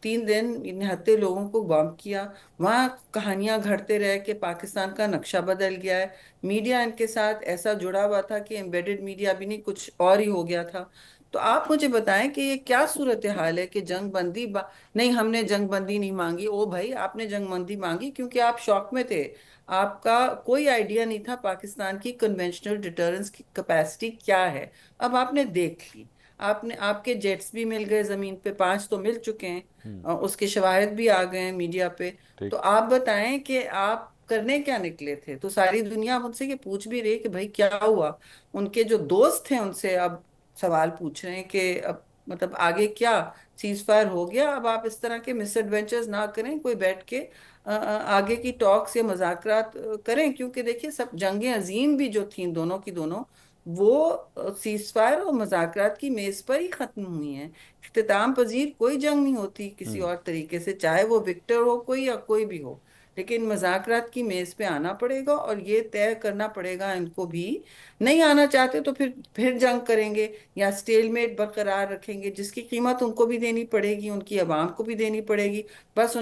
3 दिन निहत्थे लोगों को बम किया। वहाँ कहानियां घड़ते रहे कि पाकिस्तान का नक्शा बदल गया है। मीडिया इनके साथ ऐसा जुड़ा हुआ था कि एम्बेडेड मीडिया भी नहीं, कुछ और ही हो गया था। तो आप मुझे बताएं कि ये क्या सूरत हाल है कि जंग बंदी नहीं, हमने जंग बंदी नहीं मांगी। ओ भाई, आपने जंग बंदी मांगी क्योंकि आप शौक में थे। आपका कोई आइडिया नहीं था पाकिस्तान की कन्वेंशनल डिटरेंस की कैपेसिटी क्या है। अब आपने देख ली, आपने, आपके जेट्स भी मिल गए जमीन पे, 5 तो मिल चुके हैं, हम्म। उसके शवाहिद भी आ गए हैं मीडिया पे। तो ठीक। आप बताएं कि आप करने क्या निकले थे? तो सारी दुनिया मुझसे ये पूछ भी रही है कि भाई क्या हुआ। उनके जो दोस्त हैं उनसे अब सवाल पूछ रहे हैं कि अब मतलब आगे क्या, सीज फायर हो गया, अब आप इस तरह के मिस एडवेंचर्स ना करें, कोई बैठ के आगे की टॉक्स या मुज़ाकरात करें। क्योंकि देखिए सब जंगें अजीम भी जो थीं दोनों की दोनों, वो सीज फायर और मुज़ाकरात की मेज पर ही खत्म हुई हैं। इख्तिताम पजीर कोई जंग नहीं होती किसी हम्म। और तरीके से, चाहे वो विक्टर हो कोई या कोई भी हो। लेकिन मुज़ाकरात की मेज पे आना पड़ेगा और ये तय करना पड़ेगा इनको भी। नहीं आना चाहते तो फिर जंग करेंगे या स्टेलमेट बरकरार रखेंगे, जिसकी कीमत उनको भी देनी पड़ेगी, उनकी आवाम को भी देनी पड़ेगी। बस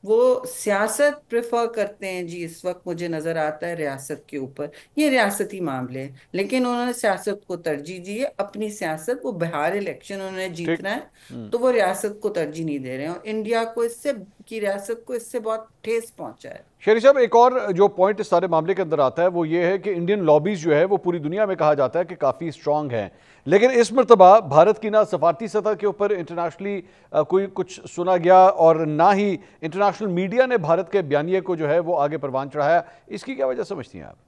वो सियासत प्रेफर करते हैं जी इस वक्त, मुझे नजर आता है रियासत के ऊपर। ये रियासती मामले हैं, लेकिन उन्होंने सियासत को तरजीह दी है, अपनी सियासत, वो बिहार इलेक्शन उन्होंने ठीक। जीतना है, हम्म। तो वो रियासत को तरजीह नहीं दे रहे हैं। और इंडिया को इससे, की रियासत को इससे बहुत ठेस पहुंचा है। शेरी साहब, एक और जो पॉइंट इस सारे मामले के अंदर आता है वो ये है कि इंडियन लॉबीज जो है वो पूरी दुनिया में कहा जाता है कि काफ़ी स्ट्रांग हैं, लेकिन इस मरतबा भारत की ना सफारती सतह के ऊपर इंटरनेशनली कोई कुछ सुना गया और ना ही इंटरनेशनल मीडिया ने भारत के बयानिए को जो है वो आगे परवान चढ़ाया। इसकी क्या वजह समझती हैं आप?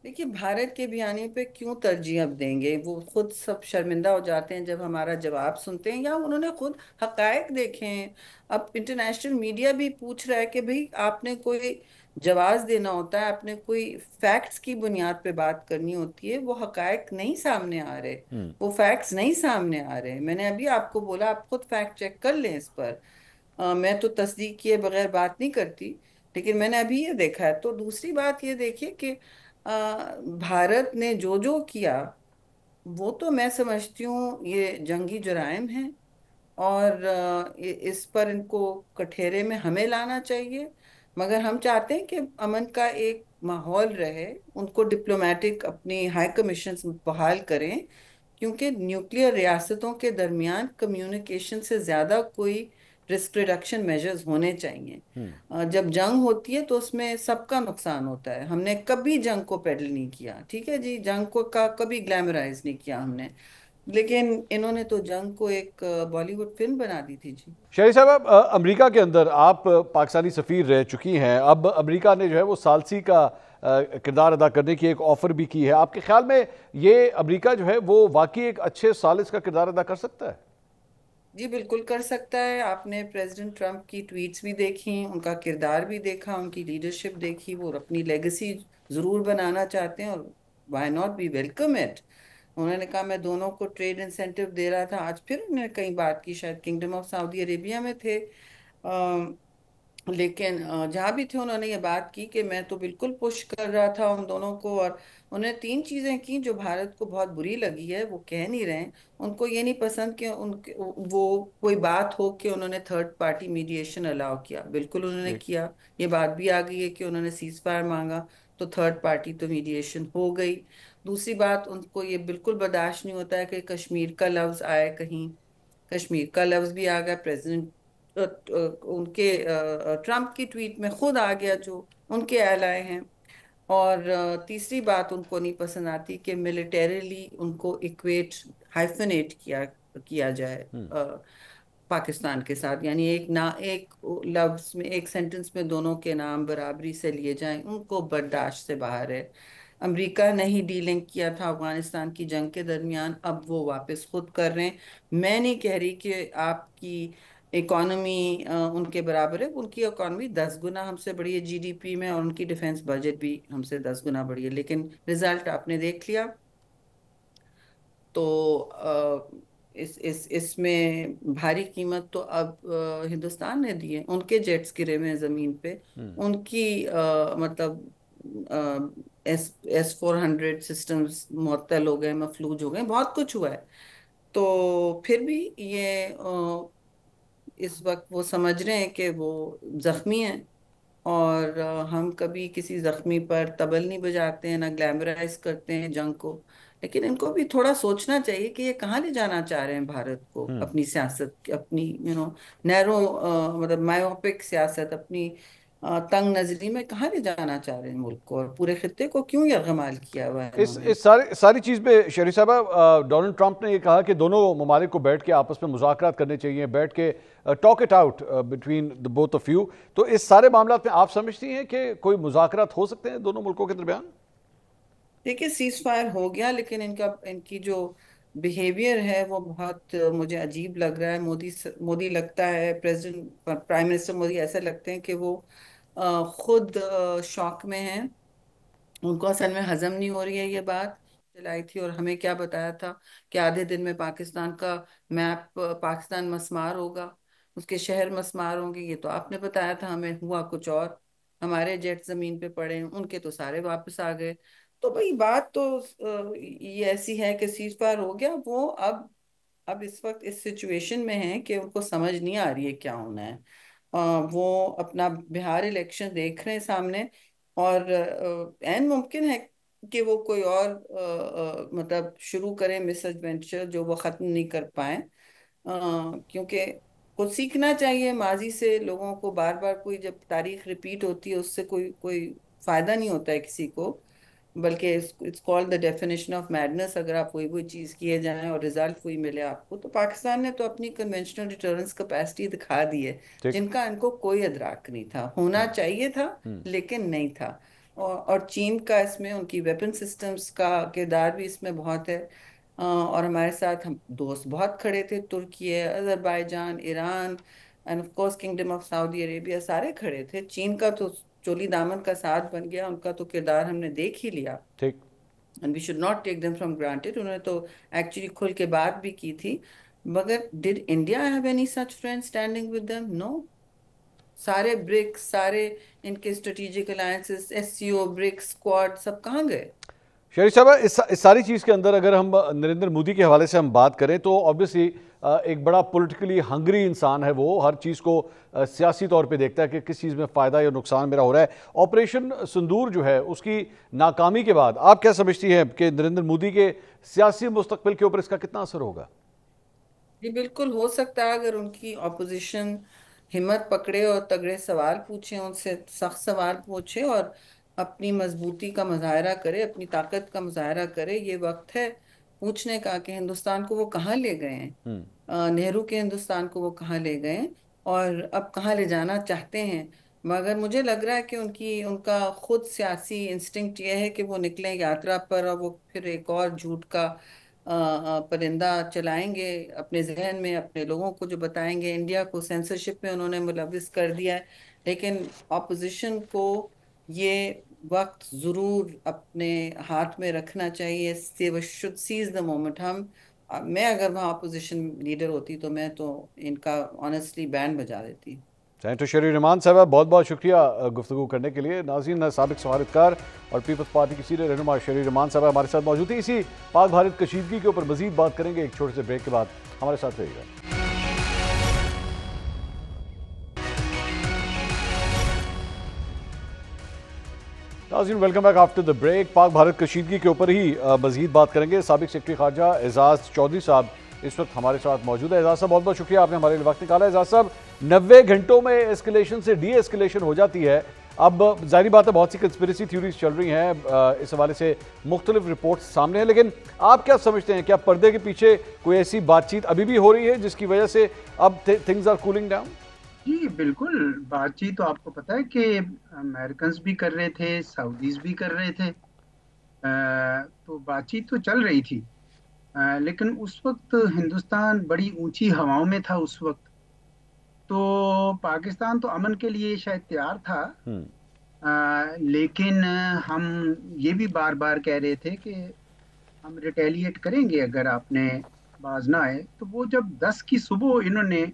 देखिए भारत के बयानी पे क्यों तरजीह अब देंगे, वो खुद सब शर्मिंदा हो जाते हैं जब हमारा जवाब सुनते हैं या उन्होंने खुद हकायक देखे हैं। अब इंटरनेशनल मीडिया भी पूछ रहा है कि भाई आपने कोई जवाब देना होता है, आपने कोई फैक्ट्स की बुनियाद पे बात करनी होती है, वो हकायक नहीं सामने आ रहे, हम्म। वो फैक्ट्स नहीं सामने आ रहे। मैंने अभी आपको बोला आप खुद फैक्ट चेक कर लें इस पर। मैं तो तस्दीक किए बगैर बात नहीं करती, लेकिन मैंने अभी ये देखा है। तो दूसरी बात ये देखिए कि भारत ने जो जो किया, वो तो मैं समझती हूँ ये जंगी जुराइम है। और इस पर इनको कठघरे में हमें लाना चाहिए। मगर हम चाहते हैं कि अमन का एक माहौल रहे, उनको डिप्लोमेटिक अपनी हाई कमीशन बहाल करें, क्योंकि न्यूक्लियर रियासतों के दरमियान कम्युनिकेशन से ज़्यादा कोई रिस्क रिडक्शन मेजर्स होने चाहिए। हम्म। जब जंग होती है तो उसमें सबका नुकसान होता है। हमने कभी जंग को पेडल नहीं किया, ठीक है जी, जंग को का कभी ग्लैमराइज नहीं किया हमने, लेकिन इन्होंने तो जंग को एक बॉलीवुड फिल्म बना दी थी जी। शेरी साहब, अब अमेरिका के अंदर आप पाकिस्तानी सफ़ीर रह चुकी हैं, अब अमेरिका ने जो है वो सालसी का किरदार अदा करने की एक ऑफ़र भी की है। आपके ख्याल में ये अमेरिका जो है वो वाकई एक अच्छे सालिस का किरदार अदा कर सकता है? जी बिल्कुल कर सकता है। आपने प्रेसिडेंट ट्रम्प की ट्वीट्स भी देखी, उनका किरदार भी देखा, उनकी लीडरशिप देखी, वो अपनी लेगेसी जरूर बनाना चाहते हैं और why not, be welcome it. उन्होंने कहा मैं दोनों को ट्रेड इंसेंटिव दे रहा था। आज फिर उन्होंने कई बात की, शायद किंगडम ऑफ सऊदी अरेबिया में थे, लेकिन जहाँ भी थे उन्होंने ये बात की कि मैं तो बिल्कुल पुश कर रहा था उन दोनों को। और उन्होंने तीन चीजें की जो भारत को बहुत बुरी लगी है, वो कह नहीं रहे हैं। उनको ये नहीं पसंद कि उनके वो कोई बात हो कि उन्होंने थर्ड पार्टी मीडिएशन अलाउ किया, बिल्कुल उन्होंने ठीक। किया। ये बात भी आ गई है कि उन्होंने सीज फायर मांगा तो थर्ड पार्टी तो मीडिएशन हो गई। दूसरी बात, उनको ये बिल्कुल बर्दाश्त नहीं होता है कि कश्मीर का लफ्ज आए कहीं। कश्मीर का लफ्ज भी आ गया, प्रेसिडेंट उनके ट्रम्प की ट्वीट में खुद आ गया जो उनके एलाय हैं। और तीसरी बात उनको नहीं पसंद आती कि मिलिटरीली उनको इक्वेट, हाइफनेट किया किया जाए पाकिस्तान के साथ, यानी एक ना एक लफ्ज में, एक सेंटेंस में दोनों के नाम बराबरी से लिए जाएं, उनको बर्दाश्त से बाहर है। अमेरिका ने ही डीलिंक किया था अफगानिस्तान की जंग के दरमियान, अब वो वापस खुद कर रहे हैं। मैं नहीं कह रही कि आपकी इकॉनमी उनके बराबर है, उनकी इकॉनमी 10 गुना हमसे बड़ी है जीडीपी में, और उनकी डिफेंस बजट भी हमसे 10 गुना बड़ी है, लेकिन रिजल्ट आपने देख लिया। तो इस इसमें भारी कीमत तो अब हिंदुस्तान ने दी है। उनके जेट्स गिरे हुए हैं जमीन पे, उनकी मतलब S-400 सिस्टम्स मुअत्तल हो गए, मफलूज हो गए, बहुत कुछ हुआ है। तो फिर भी ये इस वक्त वो समझ रहे हैं कि वो जख्मी हैं। और हम कभी किसी जख्मी पर तबल नहीं बजाते हैं, ना ग्लैमराइज करते हैं जंग को। लेकिन इनको भी थोड़ा सोचना चाहिए कि ये कहाँ ले जाना चाह रहे हैं भारत को, हम्म। अपनी सियासत, अपनी नैरो, मतलब मायोपिक सियासत, अपनी तंग नजरी में कहाँ ले जाना चाह रहे हैं मुल्क को, और पूरे खित्ते को क्यों यरगमाल किया हुआ है इन्होंने। इस सारी चीज़ पे शरीफ साहबा, डोनाल्ड ट्रंप ने ये कहा कि दोनों ममालिक को बैठ के आपस में मुज़ाकरात करने चाहिए, बैठ के talk it out between the both of you. तो इस सारे मामला में आप समझती हैं कि कोई मुज़ाकरात हो सकते हैं दोनों मुल्कों के दरमियान? देखिए सीज फायर हो गया, लेकिन इनकी जो बिहेवियर है वो बहुत मुझे अजीब लग रहा है। मोदी लगता है, प्रेसिडेंट प्राइम मिनिस्टर मोदी ऐसा लगते हैं कि वो खुद शॉक में हैं। उनको असल में हजम नहीं हो रही है ये बात। चलाई थी और हमें क्या बताया था कि आधे दिन में पाकिस्तान का मैप, पाकिस्तान मस्मार होगा, उसके शहर मस्मार होंगे। ये तो आपने बताया था हमें, हुआ कुछ और। हमारे जेट जमीन पे पड़े हैं, उनके तो सारे वापस आ गए। तो भाई बात तो ये ऐसी है कि सीज फायर हो गया, वो अब इस वक्त इस सिचुएशन में है कि उनको समझ नहीं आ रही है क्या होना है। वो अपना बिहार इलेक्शन देख रहे हैं सामने, और एन मुमकिन है कि वो कोई और मतलब शुरू करें मिस एडवेंचर जो वो खत्म नहीं कर पाए। क्योंकि कुछ सीखना चाहिए माजी से लोगों को। बार बार कोई जब तारीख रिपीट होती है उससे कोई कोई फायदा नहीं होता है किसी को, बल्कि it's called the definition of madness. अगर आप वही वही चीज किए जाएं और रिजल्ट वही मिले आपको, तो पाकिस्तान ने तो अपनी कन्वेंशनल डिटरेंस कैपेसिटी दिखा दी है, ठीक। जिनका इनको कोई अदराक नहीं था, होना चाहिए था हम्म। लेकिन नहीं था। और चीन का इसमें, उनकी वेपन सिस्टम्स का किरदार भी इसमें बहुत है। और हमारे साथ हम दोस्त बहुत खड़े थे, तुर्की, Azerbaijan, Iran, and of course kingdom of Saudi Arabia, सारे खड़े थे। चीन का तो चोली दामन का साथ बन गया, उनका तो किरदार हमने देख ही लिया। ठीक। And we should not take them from granted. उन्होंने तो एक्चुअली खुल के बात भी की थी। मगर did India have any such friend standing with them? No. सारे ब्रिक्स, सारे इनके strategic alliances, SCO, BRICS, Quad, सब कहाँ गए? शरीफ साहब, इस सारी चीज़ के अंदर अगर हम नरेंद्र मोदी के हवाले से हम बात करें तो ऑब्वियसली एक बड़ा पॉलिटिकली हंग्री इंसान है वो, हर चीज़ को सियासी तौर पे देखता है कि किस चीज़ में फ़ायदा या नुकसान मेरा हो रहा है। ऑपरेशन सिंदूर जो है उसकी नाकामी के बाद आप क्या समझती हैं कि नरेंद्र मोदी के सियासी मुस्तकबिल के ऊपर इसका कितना असर होगा? जी बिल्कुल हो सकता है, अगर उनकी ऑपोजिशन हिम्मत पकड़े और तगड़े सवाल पूछे, उनसे सख्त सवाल पूछे और अपनी मजबूती का मुजाहरा करे, अपनी ताकत का मुजाहरा करे। ये वक्त है पूछने का कि हिंदुस्तान को वो कहाँ ले गए हैं, हम्म। नेहरू के हिंदुस्तान को वो कहाँ ले गए हैं, और अब कहाँ ले जाना चाहते हैं। मगर मुझे लग रहा है कि उनका खुद सियासी इंस्टिंक्ट ये है कि वो निकले यात्रा पर, और वो फिर एक और झूठ का परिंदा चलाएंगे अपने जहन में, अपने लोगों को जो बताएंगे। इंडिया को सेंसरशिप में उन्होंने मुलविस कर दिया है, लेकिन ऑपोजिशन को ये वक्त जरूर अपने हाथ में रखना चाहिए। they should seize the moment। मैं अगर वहाँ अपोजिशन लीडर होती तो मैं तो इनका ऑनेस्टली बैंड बजा देती। सेनेटर शरीर रहमान साहब, बहुत बहुत शुक्रिया गुफ्तगू करने के लिए। नाज़रीन, साबिक सफारतकार और पीपल्स पार्टी की सीनियर रहनुमा शरीर रहमान साहब हमारे साथ मौजूद थी। इसी पाक भारत कशीदगी के ऊपर मजीद बात करेंगे एक छोटे से ब्रेक के बाद। हमारे साथ रहिएगा। नाज़रीन, welcome back after the break. Pak Bharat कशीदगी के ऊपर ही मजीद बात करेंगे। साबिक सेक्रेटरी खारजा एजाज चौधरी साहब इस वक्त हमारे साथ मौजूद है। एजाज साहब, बहुत बहुत शुक्रिया, आपने हमारे लिए वक्त निकाला। एजाज साहब, 90 घंटों में एस्केलेशन से डी एस्केलेशन हो जाती है। अब जाहिर बात है बहुत सी कंस्पिरेसी थ्योरीज चल रही हैं, इस हवाले से मुख्तलिफ रिपोर्ट सामने हैं, लेकिन आप क्या समझते हैं, क्या पर्दे के पीछे कोई ऐसी बातचीत अभी भी हो रही है जिसकी वजह से अब थिंग्स आर कूलिंग डाउन? जी बिल्कुल। बातचीत तो आपको पता है कि अमेरिकन्स भी कर रहे थे, सऊदीज भी कर रहे थे। तो बातचीत तो चल रही थी। लेकिन उस वक्त हिंदुस्तान बड़ी ऊंची हवाओं में था उस वक्त। तो पाकिस्तान तो अमन के लिए शायद तैयार था। लेकिन हम ये भी बार बार कह रहे थे कि हम रिटेलिएट करेंगे अगर आपने बाज ना आए। तो वो जब 10 की सुबह इन्होंने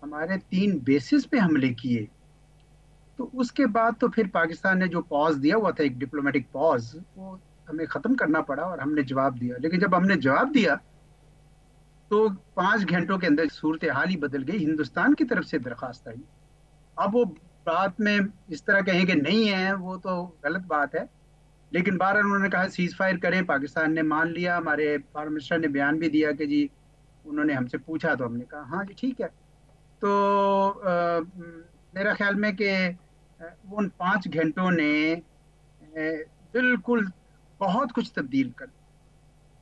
हमारे 3 बेसिस पे हमले किए, तो उसके बाद तो फिर पाकिस्तान ने जो पॉज दिया हुआ था, एक डिप्लोमेटिक पॉज, वो हमें ख़त्म करना पड़ा और हमने जवाब दिया। लेकिन जब हमने जवाब दिया तो 5 घंटों के अंदर सूरत हाल ही बदल गई। हिंदुस्तान की तरफ से दरख्वास्त आई। अब वो बात में इस तरह कहें कि नहीं है, वो तो गलत बात है। लेकिन बार उन्होंने कहा सीज फायर करें, पाकिस्तान ने मान लिया। हमारे फॉरेन मिनिस्टर ने बयान भी दिया कि जी उन्होंने हमसे पूछा तो हमने कहा हाँ जी ठीक है। तो मेरा ख्याल में कि उन 5 घंटों ने बिल्कुल बहुत कुछ तब्दील कर,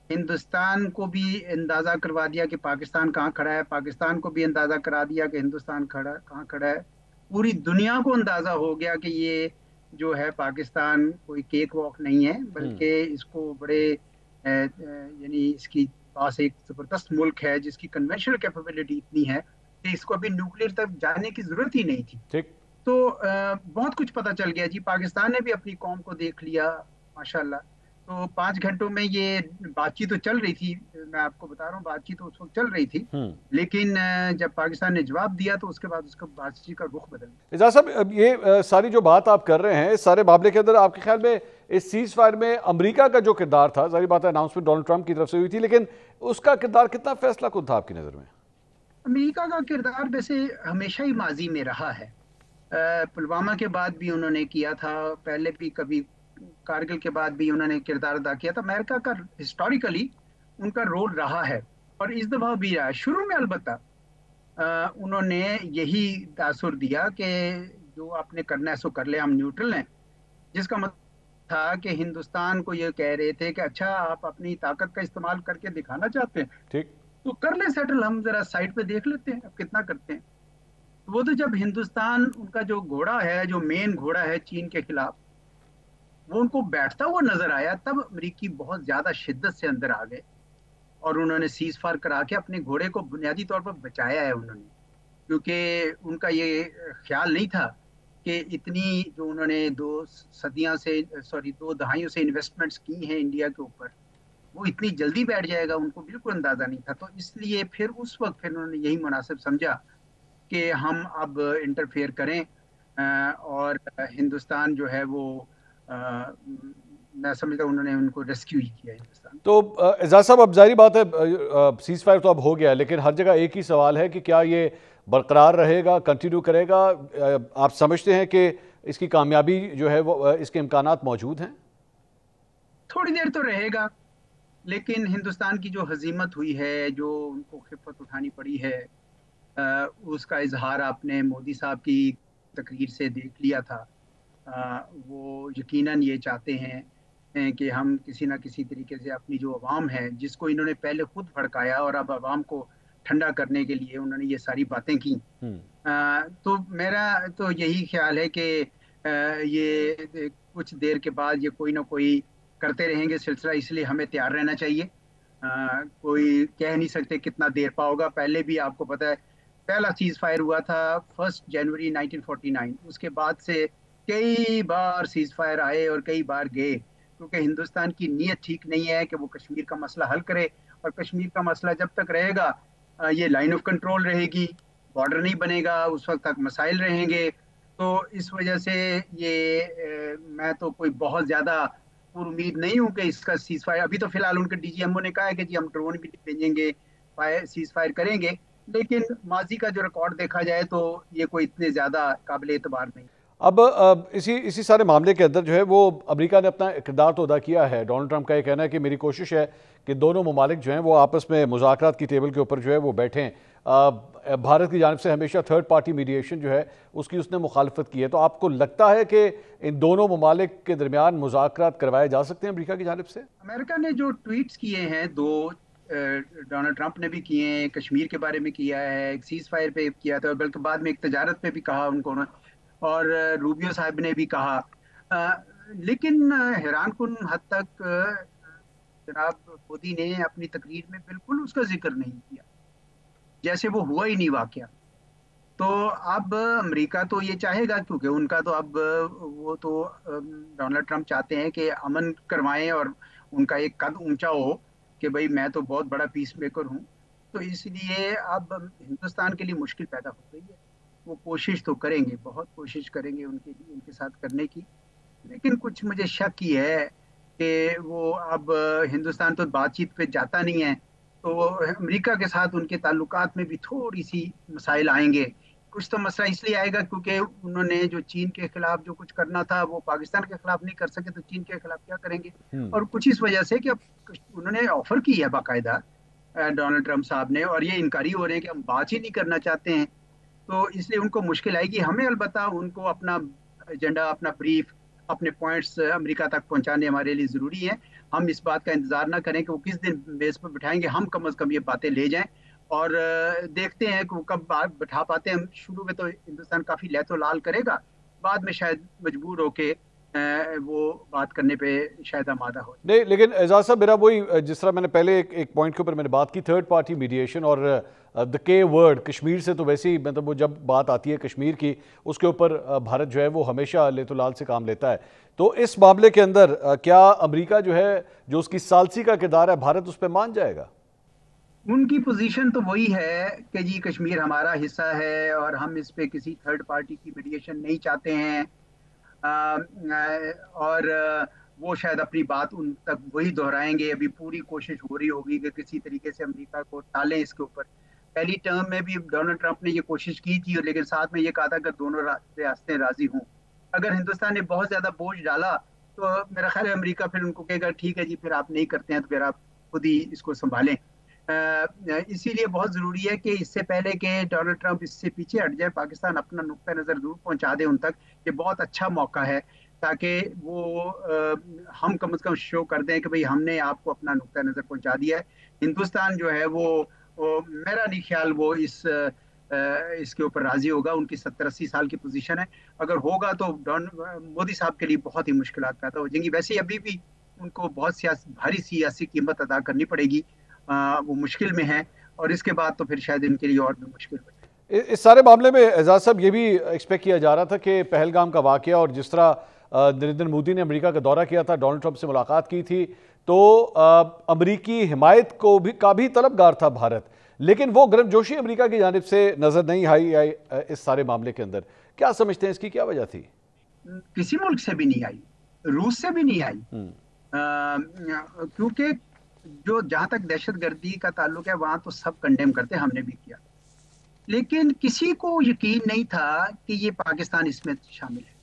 हिंदुस्तान को भी अंदाज़ा करवा दिया कि पाकिस्तान कहाँ खड़ा है, पाकिस्तान को भी अंदाज़ा करा दिया कि हिंदुस्तान कहाँ खड़ा है। पूरी दुनिया को अंदाज़ा हो गया कि ये जो है पाकिस्तान कोई केक वॉक नहीं है, बल्कि इसको बड़े यानी इसकी पास एक ज़बरदस्त मुल्क है जिसकी कन्वेंशनल कैपेबिलिटी इतनी है कि इसको अभी न्यूक्लियर तक जाने की ज़रूरत ही नहीं थी। ठीक। तो बहुत कुछ पता चल गया जी। पाकिस्तान ने भी अपनी कौम को देख लिया माशाल्लाह। तो 5 घंटों में ये बातचीत तो चल रही थी, मैं आपको बता रहा हूँ, बातचीत तो उस वक्त चल रही थी। लेकिन जब पाकिस्तान ने जवाब दिया तो उसके बाद उसका बातचीत का रुख बदल गया। एजाज साहब, अब ये सारी जो बात आप कर रहे हैं, इस सारे मामले के अंदर आपके ख्याल में इस सीज फायर में अमेरिका का जो किरदार था, जाहिर बात है अनाउंसमेंट डोनाल्ड ट्रंप की तरफ से हुई थी, लेकिन उसका किरदार कितना फैसला कुन था आपकी नज़र में? अमेरिका का किरदार वैसे हमेशा ही माजी में रहा है। पुलवामा के बाद भी उन्होंने किया था, पहले भी कभी कारगिल के बाद भी उन्होंने किरदार अदा किया था। अमेरिका का हिस्टोरिकली उनका रोल रहा है और इस दफा भी रहा है। शुरू में अलबत्ता उन्होंने यही तासुर दिया कि जो आपने करना है सो कर ले, हम न्यूट्रल हैं, जिसका मतलब था कि हिंदुस्तान को ये कह रहे थे कि अच्छा आप अपनी ताकत का इस्तेमाल करके दिखाना चाहते हैं, ठीक, तो कर ले सेटल, हम जरा साइड पे देख लेते हैं अब कितना करते हैं। वो तो जब हिंदुस्तान उनका जो घोड़ा है, जो मेन घोड़ा है चीन के खिलाफ, वो उनको बैठता हुआ नजर आया, तब अमरीकी बहुत ज्यादा शिद्दत से अंदर आ गए और उन्होंने सीज फायर करा के अपने घोड़े को बुनियादी तौर पर बचाया है उन्होंने। क्योंकि उनका ये ख्याल नहीं था कि इतनी जो उन्होंने 2 दहाइयों से इन्वेस्टमेंट्स की हैं इंडिया के ऊपर, वो इतनी जल्दी बैठ जाएगा, उनको बिल्कुल अंदाजा नहीं था। तो इसलिए फिर उस वक्त फिर उन्होंने यही मुनासिब समझा कि हम अब इंटरफेयर करें और हिंदुस्तान जो है वो मैं समझता हूँ उन्होंने उनको रेस्क्यू ही किया हिंदुस्तान। तो एजाज साहब, अब जाहिर बात है सीज फायर तो अब हो गया, लेकिन हर जगह एक ही सवाल है कि क्या ये बरकरार रहेगा, कंटिन्यू करेगा? आप समझते हैं कि इसकी कामयाबी जो है वो इसके इम्कानात मौजूद हैं? थोड़ी देर तो रहेगा, लेकिन हिंदुस्तान की जो हजीमत हुई है, जो उनको खिफत उठानी पड़ी है, उसका इजहार आपने मोदी साहब की तकरीर से देख लिया था। वो यकीनन ये चाहते हैं कि हम किसी ना किसी तरीके से अपनी जो अवाम है, जिसको इन्होंने पहले खुद भड़काया और अब अवाम को ठंडा करने के लिए उन्होंने ये सारी बातें की। तो मेरा तो यही ख्याल है कि ये कुछ देर के बाद ये कोई ना कोई करते रहेंगे सिलसिला, इसलिए हमें तैयार रहना चाहिए। कोई कह नहीं सकते कितना देर पाओगा। पहले भी आपको पता है पहला सीज फायर हुआ था 1 जनवरी 1949, उसके बाद से कई बार सीज फायर आए और कई बार गए, क्योंकि हिंदुस्तान की नीयत ठीक नहीं है कि वो कश्मीर का मसला हल करे। और कश्मीर का मसला जब तक रहेगा, ये लाइन ऑफ कंट्रोल रहेगी, बॉर्डर नहीं बनेगा, उस वक्त तक मसाइल रहेंगे। तो इस वजह से ये मैं तो कोई बहुत ज्यादा उम्मीद नहीं हूँ कि इसका सीज फायर। अभी तो फिलहाल उनके डीजीएमओ ने कहा है कि जी हम ड्रोन भी भेजेंगे, फायर सीज फायर करेंगे, लेकिन माजी का जो रिकॉर्ड देखा जाए तो ये कोई इतने ज्यादा काबिल एतबार नहीं। अब इसी इसी सारे मामले के अंदर जो है वो अमेरिका ने अपना किरदार तो अदा किया है। डोनाल्ड ट्रंप का ये कहना है कि मेरी कोशिश है कि दोनों ममालिक जो हैं वो आपस में मुज़ाकरात की टेबल के ऊपर जो है वो बैठें। भारत की जानिब से हमेशा थर्ड पार्टी मीडिएशन जो है उसकी उसने मुखालफत की है। तो आपको लगता है कि इन दोनों ममालिक के दरमियान मुज़ाकरात करवाए जा सकते हैं अमेरिका की जानिब से? अमेरिका ने जो ट्वीट्स किए हैं दो, डोनाल्ड ट्रंप ने भी किए हैं, कश्मीर के बारे में किया है, एक सीज फायर पे किया था, और बल्कि बाद में एक तजारत पे भी कहा उनको, और रूबियो साहब ने भी कहा। लेकिन हैरान कुन हद तक जनाब मोदी ने अपनी तकरीर में बिल्कुल उसका जिक्र नहीं किया, जैसे वो हुआ ही नहीं वाकया। तो अब अमेरिका तो ये चाहेगा, क्योंकि उनका तो अब वो तो डोनाल्ड ट्रंप चाहते हैं कि अमन करवाएं और उनका एक कद ऊंचा हो कि भाई मैं तो बहुत बड़ा पीस मेकर हूँ। तो इसलिए अब हिंदुस्तान के लिए मुश्किल पैदा हो गई है। वो कोशिश तो करेंगे, बहुत कोशिश करेंगे उनके लिए, उनके साथ करने की, लेकिन कुछ मुझे शक ही है कि वो अब हिंदुस्तान तो बातचीत पे जाता नहीं है, तो अमेरिका के साथ उनके ताल्लुकात में भी थोड़ी सी मसाइल आएंगे। कुछ तो मसला इसलिए आएगा क्योंकि उन्होंने जो चीन के खिलाफ जो कुछ करना था वो पाकिस्तान के खिलाफ नहीं कर सके, तो चीन के खिलाफ क्या करेंगे। और कुछ इस वजह से कि अब उन्होंने ऑफर की है बाकायदा डोनाल्ड ट्रंप साहब ने, और ये इनकारी हो रहे हैं कि हम बात ही नहीं करना चाहते हैं। तो इसलिए उनको मुश्किल आएगी। हमें अलबत्ता उनको अपना एजेंडा, अपना ब्रीफ, अपने पॉइंट्स अमेरिका तक पहुंचाने हमारे लिए ज़रूरी है। हम इस बात का इंतज़ार ना करें कि वो किस दिन बेस पर बिठाएंगे, हम कम अज़ कम ये बातें ले जाएं और देखते हैं कि वो कब बिठा पाते हैं। शुरू में तो हिंदुस्तान काफ़ी लहतो लाल करेगा, बाद में शायद मजबूर होके वो बात करने पे शायद आमादा हो। नहीं, लेकिन एजाज साहब मेरा वही, जिस तरह मैंने पहले एक पॉइंट के ऊपर मैंने बात की, थर्ड पार्टी मीडिएशन और द के वर्ड, कश्मीर से तो वैसे ही मतलब वो जब बात आती है कश्मीर की, उसके ऊपर भारत जो है वो हमेशा लेतो लाल से काम लेता है। तो इस मामले के अंदर क्या अमेरिका जो है, जो उसकी सालसी का किरदार है, भारत उस पर मान जाएगा? उनकी पोजीशन तो वही है कि जी कश्मीर हमारा हिस्सा है और हम इस पे किसी थर्ड पार्टी की मीडिएशन नहीं चाहते हैं। और वो शायद अपनी बात उन तक वही दोहराएंगे। अभी पूरी कोशिश हो रही होगी कि किसी तरीके से अमेरिका को टालें इसके ऊपर। पहली टर्म में भी डोनाल्ड ट्रंप ने ये कोशिश की थी, लेकिन साथ में ये कहा था कि दोनों रियासतें राजी हों। अगर हिंदुस्तान ने बहुत ज्यादा बोझ डाला तो मेरा ख्याल है अमेरिका फिर उनको कहेगा ठीक है जी, फिर आप नहीं करते हैं तो फिर आप खुद ही इसको संभालें। इसीलिए बहुत जरूरी है कि इससे पहले कि डोनाल्ड ट्रंप इससे पीछे हट जाए, पाकिस्तान अपना नुक्ता नजर जरूर पहुंचा दे उन तक। ये बहुत अच्छा मौका है ताकि वो हम कम से कम शो कर दें कि भाई हमने आपको अपना नुक्ता नजर पहुंचा दिया है। हिंदुस्तान जो है वो मेरा नहीं ख्याल वो इसके ऊपर राजी होगा। उनकी 70-80 साल की पोजीशन है, अगर होगा तो मोदी साहब के लिए बहुत ही मुश्किलात पैदा हो जाएंगी। वैसे ही अभी भी उनको बहुत भारी सियासी कीमत अदा करनी पड़ेगी, वो मुश्किल में है, और इसके बाद तो फिर शायद इनके लिए और भी मुश्किल हो जाए। इस सारे मामले में एजाज साहब ये भी एक्सपेक्ट किया जा रहा था कि पहलगाम का वाकया और जिस तरह नरेंद्र मोदी ने अमेरिका का दौरा किया था, डोनाल्ड ट्रंप से मुलाकात की थी, तो अमेरिकी हिमायत का भी तलबगार था भारत, लेकिन वो गर्मजोशी अमेरिका की जानिब से नजर नहीं आई इस सारे मामले के अंदर। क्या समझते हैं इसकी क्या वजह थी? किसी मुल्क से भी नहीं आई, रूस से भी नहीं आई, क्योंकि जो जहां तक दहशतगर्दी का ताल्लुक है वहां तो सब कंडेम करते, हमने भी किया, लेकिन किसी को यकीन नहीं था कि ये पाकिस्तान इसमें शामिल है।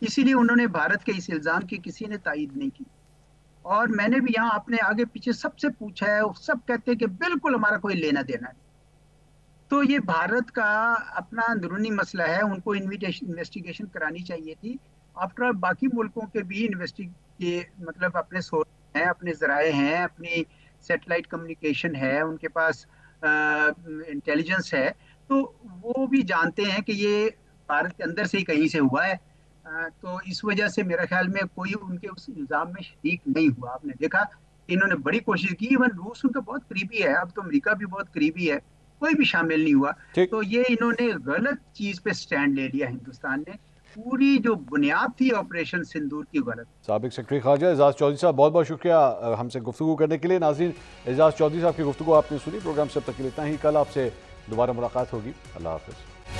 इसीलिए उन्होंने भारत के इस इल्जाम की किसी ने तायीद नहीं की। और मैंने भी यहाँ अपने आगे पीछे सबसे पूछा है, सब कहते हैं कि बिल्कुल हमारा कोई लेना देना नहीं। तो ये भारत का अपना अंदरूनी मसला है, उनको इन्वेस्टिगेशन करानी चाहिए थी। आफ्टर बाकी मुल्कों के भी मतलब अपने सोर्स हैं, अपने जराए हैं, अपनी सैटेलाइट कम्युनिकेशन है, उनके पास इंटेलिजेंस है, तो वो भी जानते हैं कि ये भारत के अंदर से ही कहीं से हुआ है। तो इस वजह से मेरे ख्याल में कोई उनके उस इल्जाम में शरीक नहीं हुआ। आपने देखा इन्होंने बड़ी कोशिश की, इवन रूस उनका बहुत करीबी है, अब तो अमेरिका भी बहुत करीबी है, कोई भी शामिल नहीं हुआ। तो ये इन्होंने गलत चीज पे स्टैंड ले लिया हिंदुस्तान ने। पूरी जो बुनियाद थी ऑपरेशन सिंदूर की गलत। साबिक सेक्रेटरी खारजा एजाज चौधरी साहब, बहुत बहुत शुक्रिया हमसे गुफ्तगू करने के लिए। नाज़रीन, एजाज चौधरी साहब की गुफ्तगू आपने सुनी। प्रोग्राम से अब तक के लिए इतना ही। कल आपसे दोबारा मुलाकात होगी। अल्लाह हाफ़िज़।